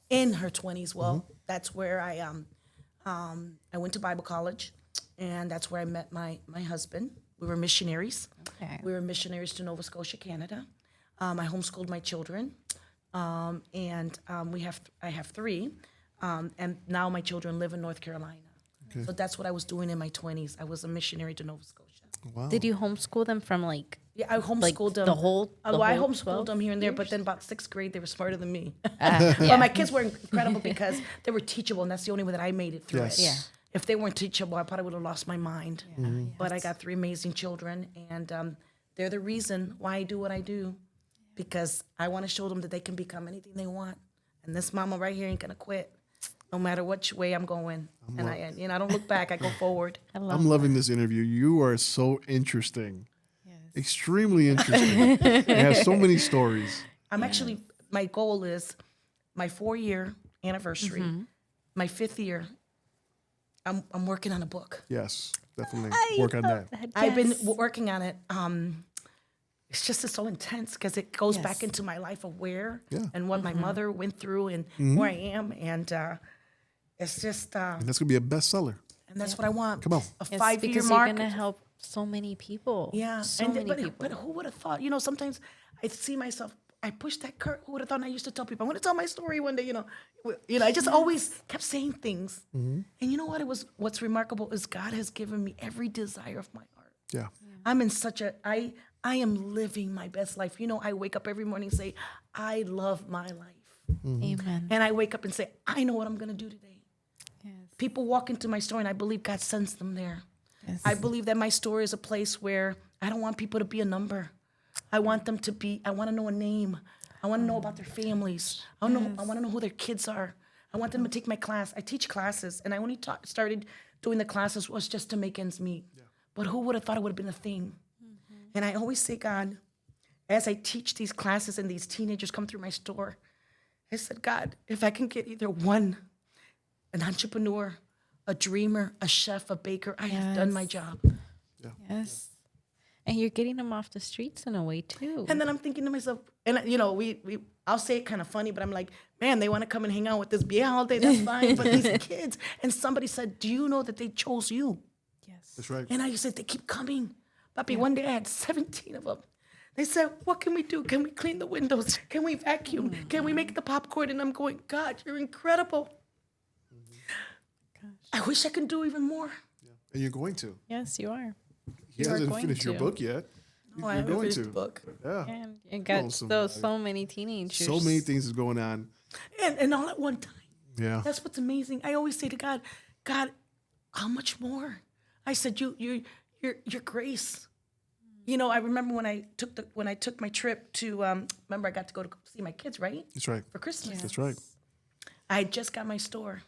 [SPEAKER 5] in her 20s. Well, that's where I went to Bible college, and that's where I met my husband. We were missionaries.
[SPEAKER 4] Okay.
[SPEAKER 5] We were missionaries to Nova Scotia, Canada. I homeschooled my children, and I have three, and now my children live in North Carolina.
[SPEAKER 3] Okay.
[SPEAKER 5] So that's what I was doing in my 20s. I was a missionary to Nova Scotia.
[SPEAKER 3] Wow.
[SPEAKER 4] Did you homeschool them from like?
[SPEAKER 5] Yeah, I homeschooled them.
[SPEAKER 4] the whole- the
[SPEAKER 5] I
[SPEAKER 4] whole
[SPEAKER 5] homeschooled
[SPEAKER 4] 12
[SPEAKER 5] them here and there, but then about 6th grade, they were smarter than me.
[SPEAKER 4] Yeah.
[SPEAKER 5] But my kids were incredible because they were teachable, and that's the only way that I made it through
[SPEAKER 3] Yes.
[SPEAKER 5] it.
[SPEAKER 4] Yeah.
[SPEAKER 5] If they weren't teachable, I probably would have lost my mind. But I got 3 amazing children, and they're the reason why I do what I do, because I want to show them that they can become anything they want. And this mama right here ain't gonna quit, no matter which way I'm going. I don't look back. I go forward.
[SPEAKER 3] I'm loving this interview. You are so interesting. Extremely interesting. You have so many stories.
[SPEAKER 5] I'm actually, my goal is my 4-year anniversary, my 5th year. I'm working on a book.
[SPEAKER 3] Yes, definitely work on that.
[SPEAKER 5] I've been working on it. It's just so intense because it goes back into my life of where and what my mother went through and where I am. And it's just,
[SPEAKER 3] And that's gonna be a bestseller.
[SPEAKER 5] and that's what I want.
[SPEAKER 3] Come on.
[SPEAKER 5] A
[SPEAKER 4] Yes,
[SPEAKER 5] 5-year
[SPEAKER 4] because
[SPEAKER 5] mark.
[SPEAKER 4] you're gonna help so many people.
[SPEAKER 5] Yeah.
[SPEAKER 4] so many people.
[SPEAKER 5] But who would have thought, sometimes I see myself, I push that curtain. Who would have thought? And I used to tell people, I'm going to tell my story one day, I just always kept saying things. And you know what? What's remarkable is God has given me every desire of my heart.
[SPEAKER 3] Yeah.
[SPEAKER 5] I'm in such I am living my best life. I wake up every morning and say, I love my life.
[SPEAKER 4] Amen.
[SPEAKER 5] And I wake up and say, I know what I'm going to do today.
[SPEAKER 4] Yes.
[SPEAKER 5] People walk into my store and I believe God sends them there.
[SPEAKER 4] Yes.
[SPEAKER 5] I believe that my store is a place where I don't want people to be a number. I want them to be, I want to know a name. I want to know about their families. I want to know who their kids are. I want them to take my class. I teach classes, and I only started doing the classes was just to make ends meet. Yeah. But who would have thought it would have been a thing? And I always say, God, as I teach these classes and these teenagers come through my store, I said, God, if I can get either one, an entrepreneur, a dreamer, a chef, a baker, I have done my job.
[SPEAKER 4] Yes. And you're getting them off the streets in a way too.
[SPEAKER 5] And then I'm thinking to myself, and I'll say it kind of funny, but I'm like, man, they want to come and hang out with this beer all day. That's fine. But these kids, and somebody said, do you know that they chose you?
[SPEAKER 4] Yes.
[SPEAKER 3] That's right.
[SPEAKER 5] And I said, they keep coming. Papi, one day I had 17 of them. They said, what can we do? Can we clean the windows? Can we vacuum? Can we make the popcorn? And I'm going, God, you're incredible. I wish I could do even more.
[SPEAKER 3] Yeah. And you're going to.
[SPEAKER 4] Yes, you are.
[SPEAKER 3] He hasn't finished your book yet.
[SPEAKER 5] No, I haven't finished the book.
[SPEAKER 3] Yeah.
[SPEAKER 4] And you got
[SPEAKER 3] Awesome.
[SPEAKER 4] so many teenagers.
[SPEAKER 3] So many things is going on.
[SPEAKER 5] And all at one time.
[SPEAKER 3] Yeah.
[SPEAKER 5] That's what's amazing. I always say to God, God, how much more? I said, your grace. You know, I remember when I took my trip to remember I got to go to see my kids, right?
[SPEAKER 3] That's right.
[SPEAKER 5] For Christmas.
[SPEAKER 3] That's right.
[SPEAKER 5] I had just got my store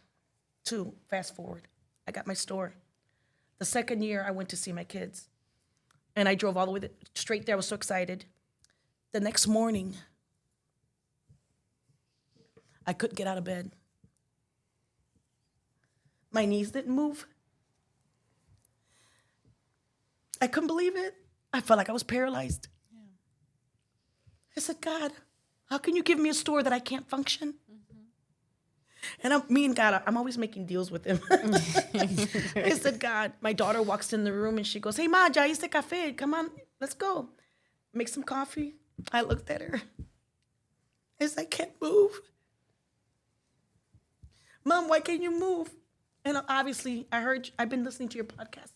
[SPEAKER 5] too. Fast forward. I got my store. The second year I went to see my kids. And I drove all the way straight there. I was so excited. The next morning, I couldn't get out of bed. My knees didn't move. I couldn't believe it. I felt like I was paralyzed. Yeah. I said, God, how can you give me a store that I can't function? And me and God, I'm always making deals with him. I said, God, my daughter walks in the room and she goes, hey, Ma, ya hice café. Come on, let's go. Make some coffee. I looked at her. I said, I can't move. Mom, why can't you move? And obviously, I've been listening to your podcast.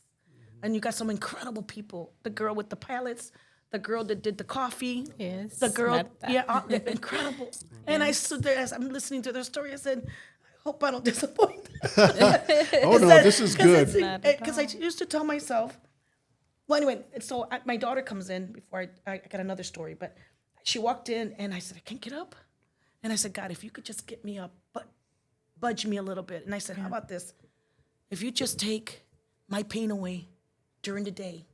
[SPEAKER 5] And you got some incredible people. The girl with the pallets, the girl that did the coffee.
[SPEAKER 4] Yes.
[SPEAKER 5] The girl, incredible. And I stood there as I'm listening to their story. I said, I hope I don't disappoint.
[SPEAKER 3] Oh, no, this is good.
[SPEAKER 5] Because I used to tell myself, well, anyway, so my daughter comes in before I got another story. But she walked in and I said, I can't get up. And I said, God, if you could just get me up, but budge me a little bit. And I said, how about this? If you just take my pain away during the day,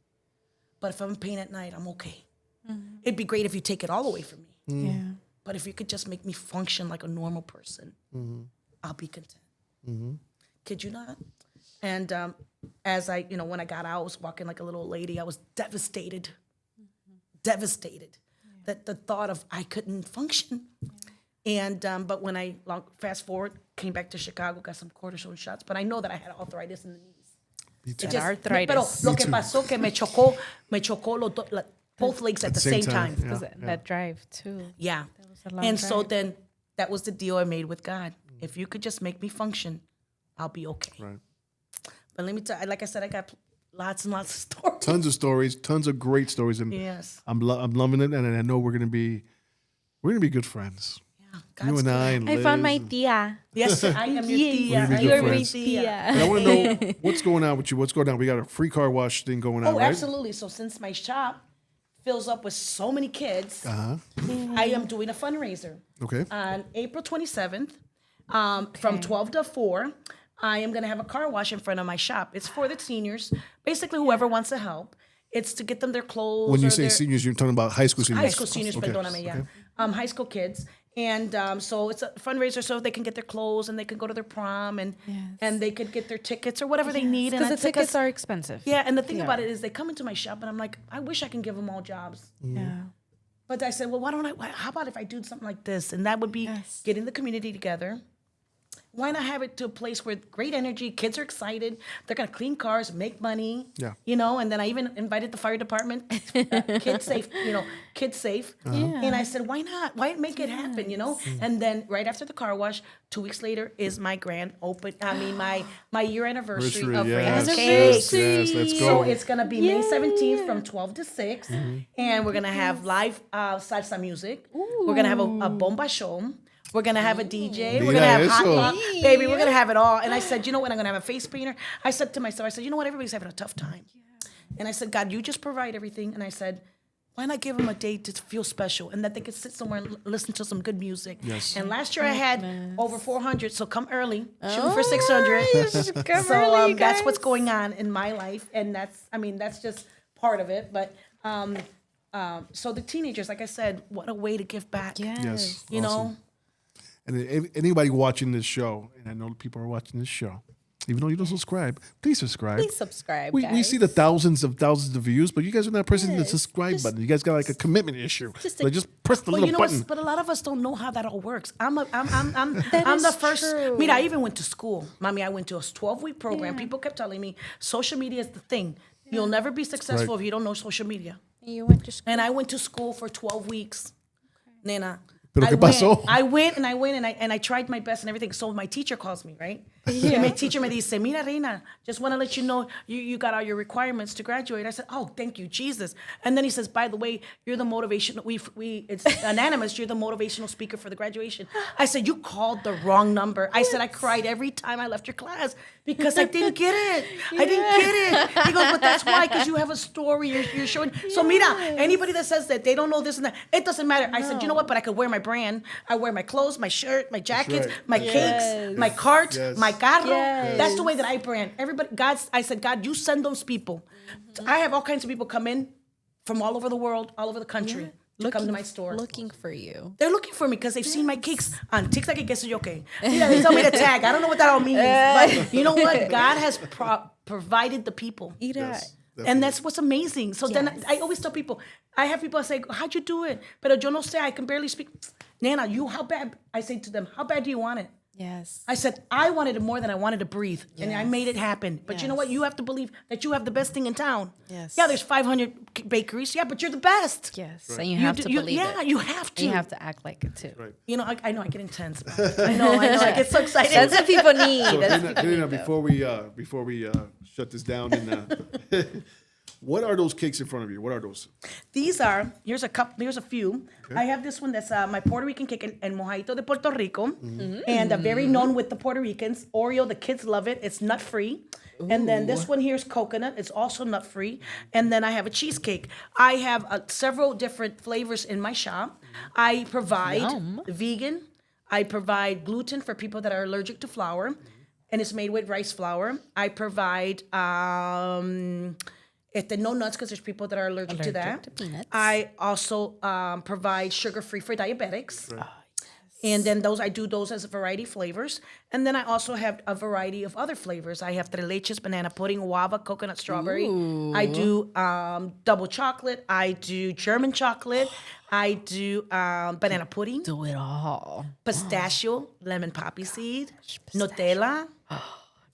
[SPEAKER 5] but if I'm in pain at night, I'm okay. Mm-hmm. It'd be great if you take it all away from me.
[SPEAKER 3] Mm-hmm.
[SPEAKER 4] Yeah.
[SPEAKER 5] But if you could just make me function like a normal person, I'll be content. Mm-hmm. Kid you not? And as when I got out, I was walking like a little lady. I was devastated. Devastated. That the thought of I couldn't function. And but when I fast forward, came back to Chicago, got some cortisone shots. But I know that I had arthritis in the knees.
[SPEAKER 4] Arthritis.
[SPEAKER 5] Pero lo que pasó que me chocó both legs at the same time.
[SPEAKER 4] That drive too.
[SPEAKER 5] Yeah.
[SPEAKER 4] That was a long
[SPEAKER 5] And
[SPEAKER 4] drive.
[SPEAKER 5] so then that was the deal I made with God. If you could just make me function, I'll be okay.
[SPEAKER 3] Right.
[SPEAKER 5] But let me tell you, like I said, I got lots and lots of stories.
[SPEAKER 3] Tons of stories, tons of great stories, and
[SPEAKER 5] Yes.
[SPEAKER 3] I'm loving it, and I know we're gonna be good friends.
[SPEAKER 5] Yeah,
[SPEAKER 3] You and I. And
[SPEAKER 4] I found my
[SPEAKER 3] Liz.
[SPEAKER 4] tia.
[SPEAKER 5] Yes, I am your tia.
[SPEAKER 3] We're gonna be good
[SPEAKER 4] You're my
[SPEAKER 3] friends.
[SPEAKER 4] tia.
[SPEAKER 3] And I want to know what's going on with you. What's going on? We got a free car wash thing going on,
[SPEAKER 5] Oh,
[SPEAKER 3] right?
[SPEAKER 5] absolutely. So since my shop fills up with so many kids, I am doing a fundraiser.
[SPEAKER 3] Okay.
[SPEAKER 5] On April 27th, from 12 to 4, I am going to have a car wash in front of my shop. It's for the seniors, basically whoever wants to help. It's to get them their clothes.
[SPEAKER 3] When you
[SPEAKER 5] or
[SPEAKER 3] say
[SPEAKER 5] their,
[SPEAKER 3] seniors, you're talking about high school seniors.
[SPEAKER 5] high school seniors,
[SPEAKER 3] Okay.
[SPEAKER 5] perdóname, yeah.
[SPEAKER 3] Okay.
[SPEAKER 5] High school kids. And so it's a fundraiser so they can get their clothes and they can go to their prom and they could get their tickets or whatever they need.
[SPEAKER 4] Because
[SPEAKER 5] And
[SPEAKER 4] the tickets are expensive.
[SPEAKER 5] Yeah, and the thing about it is they come into my shop and I'm like, I wish I can give them all jobs.
[SPEAKER 4] Yeah.
[SPEAKER 5] But I said, well, how about if I do something like this? And that would be getting the community together. Why not have it to a place where great energy, kids are excited, they're going to clean cars, make money, and then I even invited the fire department, kids safe. And I said, why not? Why make it happen, And then right after the car wash, 2 weeks later is my my year anniversary of Reina's Cakes.
[SPEAKER 3] Yes, let's go.
[SPEAKER 5] So it's going to be May 17th from 12 to 6, and we're going to have live salsa music. We're going to have a bomba show. We're going to have a DJ. We're going to have hot pot. Baby, we're going to have it all. And I said, you know what? I'm going to have a face painter. I said to myself, you know what? Everybody's having a tough time. And I said, God, you just provide everything. And I said, why not give them a day to feel special and that they could sit somewhere and listen to some good music?
[SPEAKER 3] Yes.
[SPEAKER 5] And last year I had over 400, so come early. Shoot for 600.
[SPEAKER 4] Come
[SPEAKER 5] So
[SPEAKER 4] early,
[SPEAKER 5] that's
[SPEAKER 4] guys.
[SPEAKER 5] what's going on in my life. And that's just part of it. But so the teenagers, like I said, what a way to give back.
[SPEAKER 3] Yes.
[SPEAKER 5] You know?
[SPEAKER 3] And if anybody watching this show, and I know people are watching this show, Even though you don't subscribe, please subscribe.
[SPEAKER 4] Please subscribe,
[SPEAKER 3] We
[SPEAKER 4] guys.
[SPEAKER 3] see the thousands of views, but you guys are not pressing the subscribe button. You guys got like a commitment issue. Just press the
[SPEAKER 5] Well,
[SPEAKER 3] little
[SPEAKER 5] you know
[SPEAKER 3] button.
[SPEAKER 5] what? But a lot of us don't know how that all works. I'm the first.
[SPEAKER 4] true.
[SPEAKER 5] Mira, I even went to school. Mommy, I went to a 12-week program. People kept telling me social media is the thing. You'll never be successful if you don't know social media.
[SPEAKER 4] You went to school.
[SPEAKER 5] And I went to school for 12 weeks. Nena.
[SPEAKER 3] Pero ¿qué pasó?
[SPEAKER 5] I went and I tried my best and everything. So my teacher calls me, right?
[SPEAKER 4] Yeah.
[SPEAKER 5] And my teacher me dice, mira, Reina, just want to let you know you got all your requirements to graduate. I said, oh, thank you, Jesus. And then he says, by the way, you're the motivational, it's anonymous, you're the motivational speaker for the graduation. I said, you called the wrong number. I said, I cried every time I left your class because I didn't get it. I didn't get it. He goes, but that's why, because you have a story, you're showing. So mira, anybody that says that they don't know this and that, it doesn't matter. I said, you know what, but I could wear my brand. I wear my clothes, my shirt, my jackets,
[SPEAKER 3] right.
[SPEAKER 5] my cakes, my cart, my carro.
[SPEAKER 4] Yes.
[SPEAKER 5] That's the way that I brand. Everybody, I said, God, you send those people. I have all kinds of people come in from all over the world, all over the country to come to my store.
[SPEAKER 4] Looking for you.
[SPEAKER 5] They're looking for me because they've seen my cakes on TikTok and Queso Yo Que. Mira, they tell me to tag. I don't know what that all means. But you know what? God has provided the people.
[SPEAKER 3] Yes.
[SPEAKER 5] And that's what's amazing. So then I always tell people, I have people say, how'd you do it? Pero yo no sé, I can barely speak. Nana, how bad? I say to them, how bad do you want it?
[SPEAKER 4] Yes.
[SPEAKER 5] I said, I wanted it more than I wanted to breathe. And I made it happen. But you know what? You have to believe that you have the best thing in town.
[SPEAKER 4] Yes.
[SPEAKER 5] Yeah, there's 500 bakeries. Yeah, but you're the best.
[SPEAKER 4] Yes. And you have to believe it.
[SPEAKER 5] Yeah, you have to.
[SPEAKER 4] And you have to act like it too.
[SPEAKER 3] Right.
[SPEAKER 5] You know, I know I get intense. I know. I get so excited.
[SPEAKER 4] That's what people need.
[SPEAKER 3] So,
[SPEAKER 4] That's what people
[SPEAKER 3] Reina,
[SPEAKER 4] need,
[SPEAKER 3] before we shut this down, and what are those cakes in front of you? What are those?
[SPEAKER 5] These are, here's a few. Okay. I have this one that's my Puerto Rican cake and mojito de Puerto Rico. And very known with the Puerto Ricans. Oreo, the kids love it. It's nut-free. Ooh. And then this one here is coconut. It's also nut-free. And then I have a cheesecake. I have several different flavors in my shop. I provide vegan. I provide gluten for people that are allergic to flour. And it's made with rice flour. I provide... no nuts because there's people that are allergic to that.
[SPEAKER 4] To peanuts.
[SPEAKER 5] I also provide sugar-free for diabetics.
[SPEAKER 3] Right.
[SPEAKER 5] And then I do those as a variety of flavors. And then I also have a variety of other flavors. I have tres leches, banana pudding, guava, coconut, strawberry. Ooh. I do double chocolate. I do German chocolate. I do banana pudding.
[SPEAKER 4] Do it all.
[SPEAKER 5] Pistachio, lemon poppy seed, Nutella.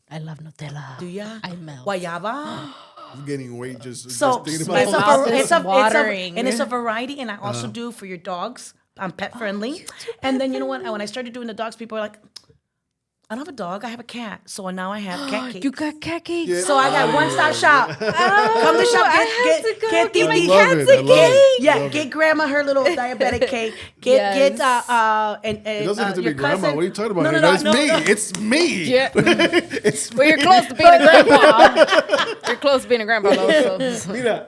[SPEAKER 4] I love Nutella.
[SPEAKER 5] Do ya?
[SPEAKER 4] I melt.
[SPEAKER 5] Guayaba.
[SPEAKER 3] I'm getting weight just
[SPEAKER 5] So
[SPEAKER 3] thinking about
[SPEAKER 5] and it's a variety, and I also do for your dogs. I'm pet friendly. And then you know what? When I started doing the dogs, people are like, I don't have a dog, I have a cat. So now I have cat cake.
[SPEAKER 4] You got cat cake?
[SPEAKER 3] Yeah.
[SPEAKER 5] So I got one-stop shop. Come to shop, get
[SPEAKER 4] give my
[SPEAKER 5] Titi.
[SPEAKER 4] cats a cake.
[SPEAKER 5] Yeah, get grandma her little diabetic cake. Get
[SPEAKER 3] it doesn't have to be grandma.
[SPEAKER 5] cousin.
[SPEAKER 3] What are you talking about?
[SPEAKER 5] No,
[SPEAKER 3] It's me. It's me.
[SPEAKER 4] Yeah.
[SPEAKER 3] It's
[SPEAKER 4] Well, you're close to being a grandpa. You're close to being a grandpa, though. So.
[SPEAKER 3] Mira.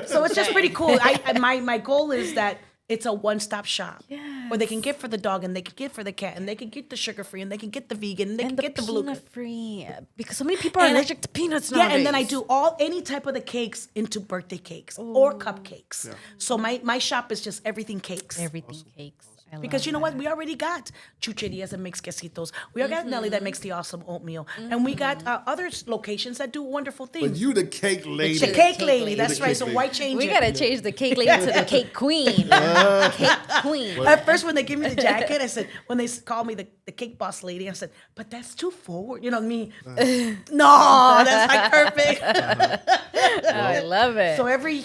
[SPEAKER 5] So it's just pretty cool. My goal is that it's a one-stop shop where they can get for the dog and they can get for the cat and they can get the sugar-free and they can get the vegan and they can get the blue.
[SPEAKER 4] Peanut-free. Because so many people are allergic to peanuts nowadays.
[SPEAKER 5] Yeah, and then I do any type of the cakes into birthday cakes or cupcakes. Yeah. So my shop is just everything cakes.
[SPEAKER 4] Everything cakes.
[SPEAKER 5] Because you know what? We already got chucherias that makes quesitos. We already got Nelly that makes the awesome oatmeal. And we got other locations that do wonderful things.
[SPEAKER 3] But you the cake lady.
[SPEAKER 5] The cake lady. That's right. So why change
[SPEAKER 4] we
[SPEAKER 5] it?
[SPEAKER 4] got to change the cake lady to the cake queen. Cake queen.
[SPEAKER 5] At first, when they gave me the jacket, I said, when they called me the cake boss lady, I said, but that's too forward. You know me. No, that's like perfect.
[SPEAKER 4] I love it.
[SPEAKER 5] So every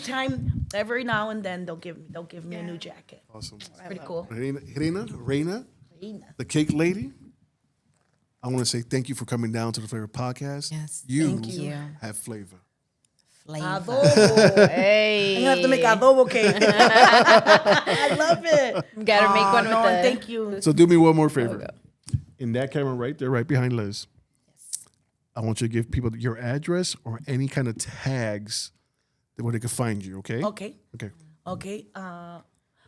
[SPEAKER 5] now and then, they'll give me a new jacket.
[SPEAKER 3] Awesome.
[SPEAKER 5] It's pretty cool.
[SPEAKER 3] Reina, the cake lady. I want to say thank you for coming down to the Flava Podcast.
[SPEAKER 4] Yes,
[SPEAKER 3] you
[SPEAKER 4] thank you.
[SPEAKER 3] have flavor.
[SPEAKER 5] Adobo.
[SPEAKER 4] Hey.
[SPEAKER 5] I'm gonna have to make adobo cake. I love it.
[SPEAKER 4] You gotta make one with the...
[SPEAKER 5] Thank you.
[SPEAKER 3] So do me one more favor. In that camera right there, right behind Liz. Yes. I want you to give people your address or any kind of tags where they can find you. Okay.
[SPEAKER 5] Okay.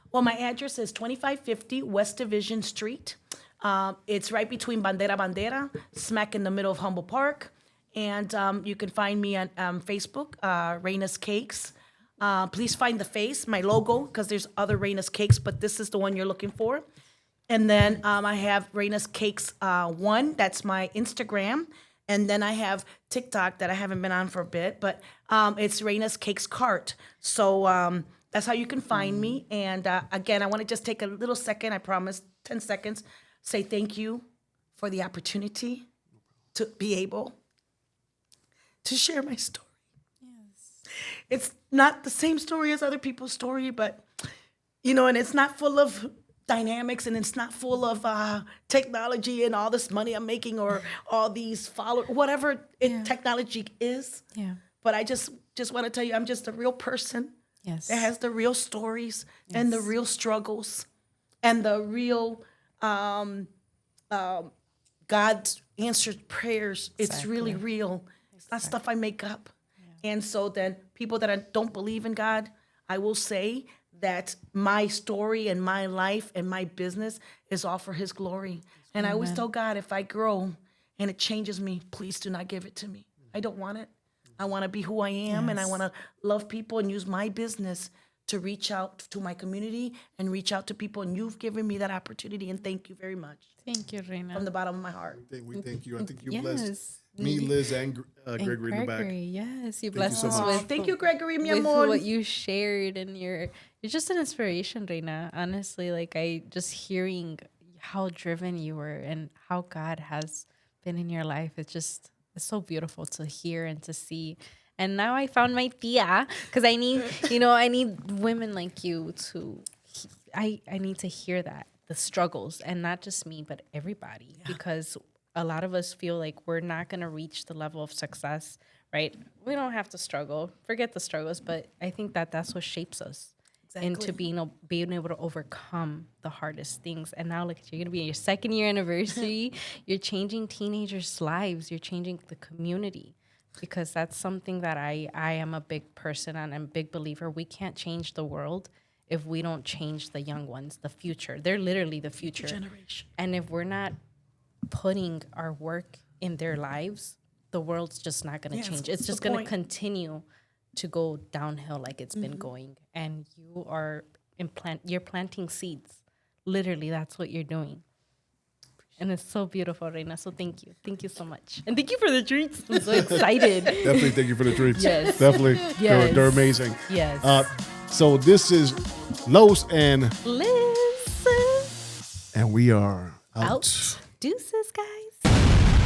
[SPEAKER 5] Well, my address is 2550 West Division Street. It's right between Bandera, smack in the middle of Humboldt Park. And you can find me on Facebook, Reina's Cakes. Please find the face, my logo, because there's other Reina's Cakes, but this is the one you're looking for. And then I have Reina's Cakes 1. That's my Instagram. And then I have TikTok that I haven't been on for a bit, but it's Reina's Cakes Cart. So that's how you can find me. And again, I want to just take a little second, I promise, 10 seconds, say thank you for the opportunity to be able to share my story. It's not the same story as other people's story, but, and it's not full of dynamics and it's not full of technology and all this money I'm making or all these followers, whatever technology is.
[SPEAKER 4] Yeah.
[SPEAKER 5] But I just want to tell you, I'm just a real person that has the real stories and the real struggles and the real God's answered prayers. It's really real. It's not stuff I make up. And so then people that don't believe in God, I will say that my story and my life and my business is all for his glory. And I always tell God, if I grow and it changes me, please do not give it to me. I don't want it. I want to be who I am and I want to love people and use my business to reach out to my community and reach out to people. And you've given me that opportunity and thank you very much.
[SPEAKER 4] Thank you, Reina.
[SPEAKER 5] From the bottom of my heart.
[SPEAKER 3] We thank you. I think you blessed me, Liz, and Gregory in the back.
[SPEAKER 4] Yes, you blessed
[SPEAKER 3] you so
[SPEAKER 4] us
[SPEAKER 3] much.
[SPEAKER 4] with.
[SPEAKER 5] Thank you, Gregory, mi
[SPEAKER 4] with
[SPEAKER 5] amor.
[SPEAKER 4] what you shared, and you're just an inspiration, Reina. Honestly, like I just hearing how driven you were and how God has been in your life. It's so beautiful to hear and to see. And now I found my tia because I need, I need women like you to. I need to hear that the struggles, and not just me, but everybody, because a lot of us feel like we're not going to reach the level of success, right? We don't have to struggle. Forget the struggles, but I think that's what shapes us into being able to overcome the hardest things. And now, look, you're going to be in your 2nd year anniversary. You're changing teenagers' lives. You're changing the community, because that's something that I am a big person on. I'm a big believer. We can't change the world if we don't change the young ones, the future. They're literally the future.
[SPEAKER 5] Generation.
[SPEAKER 4] And if we're not putting our work in their lives, the world's just not going to change. It's just going to continue to go downhill like it's been going. And you are you're planting seeds. Literally, that's what you're doing. And it's so beautiful, Reina. So thank you. Thank you so much. And thank you for the treats. I'm so excited.
[SPEAKER 3] Definitely thank you for the treats.
[SPEAKER 4] Yes.
[SPEAKER 3] Definitely.
[SPEAKER 4] Yes.
[SPEAKER 3] They're amazing.
[SPEAKER 4] Yes.
[SPEAKER 3] So this is Los and
[SPEAKER 4] Liz.
[SPEAKER 3] we are out.
[SPEAKER 4] Deuces, guys.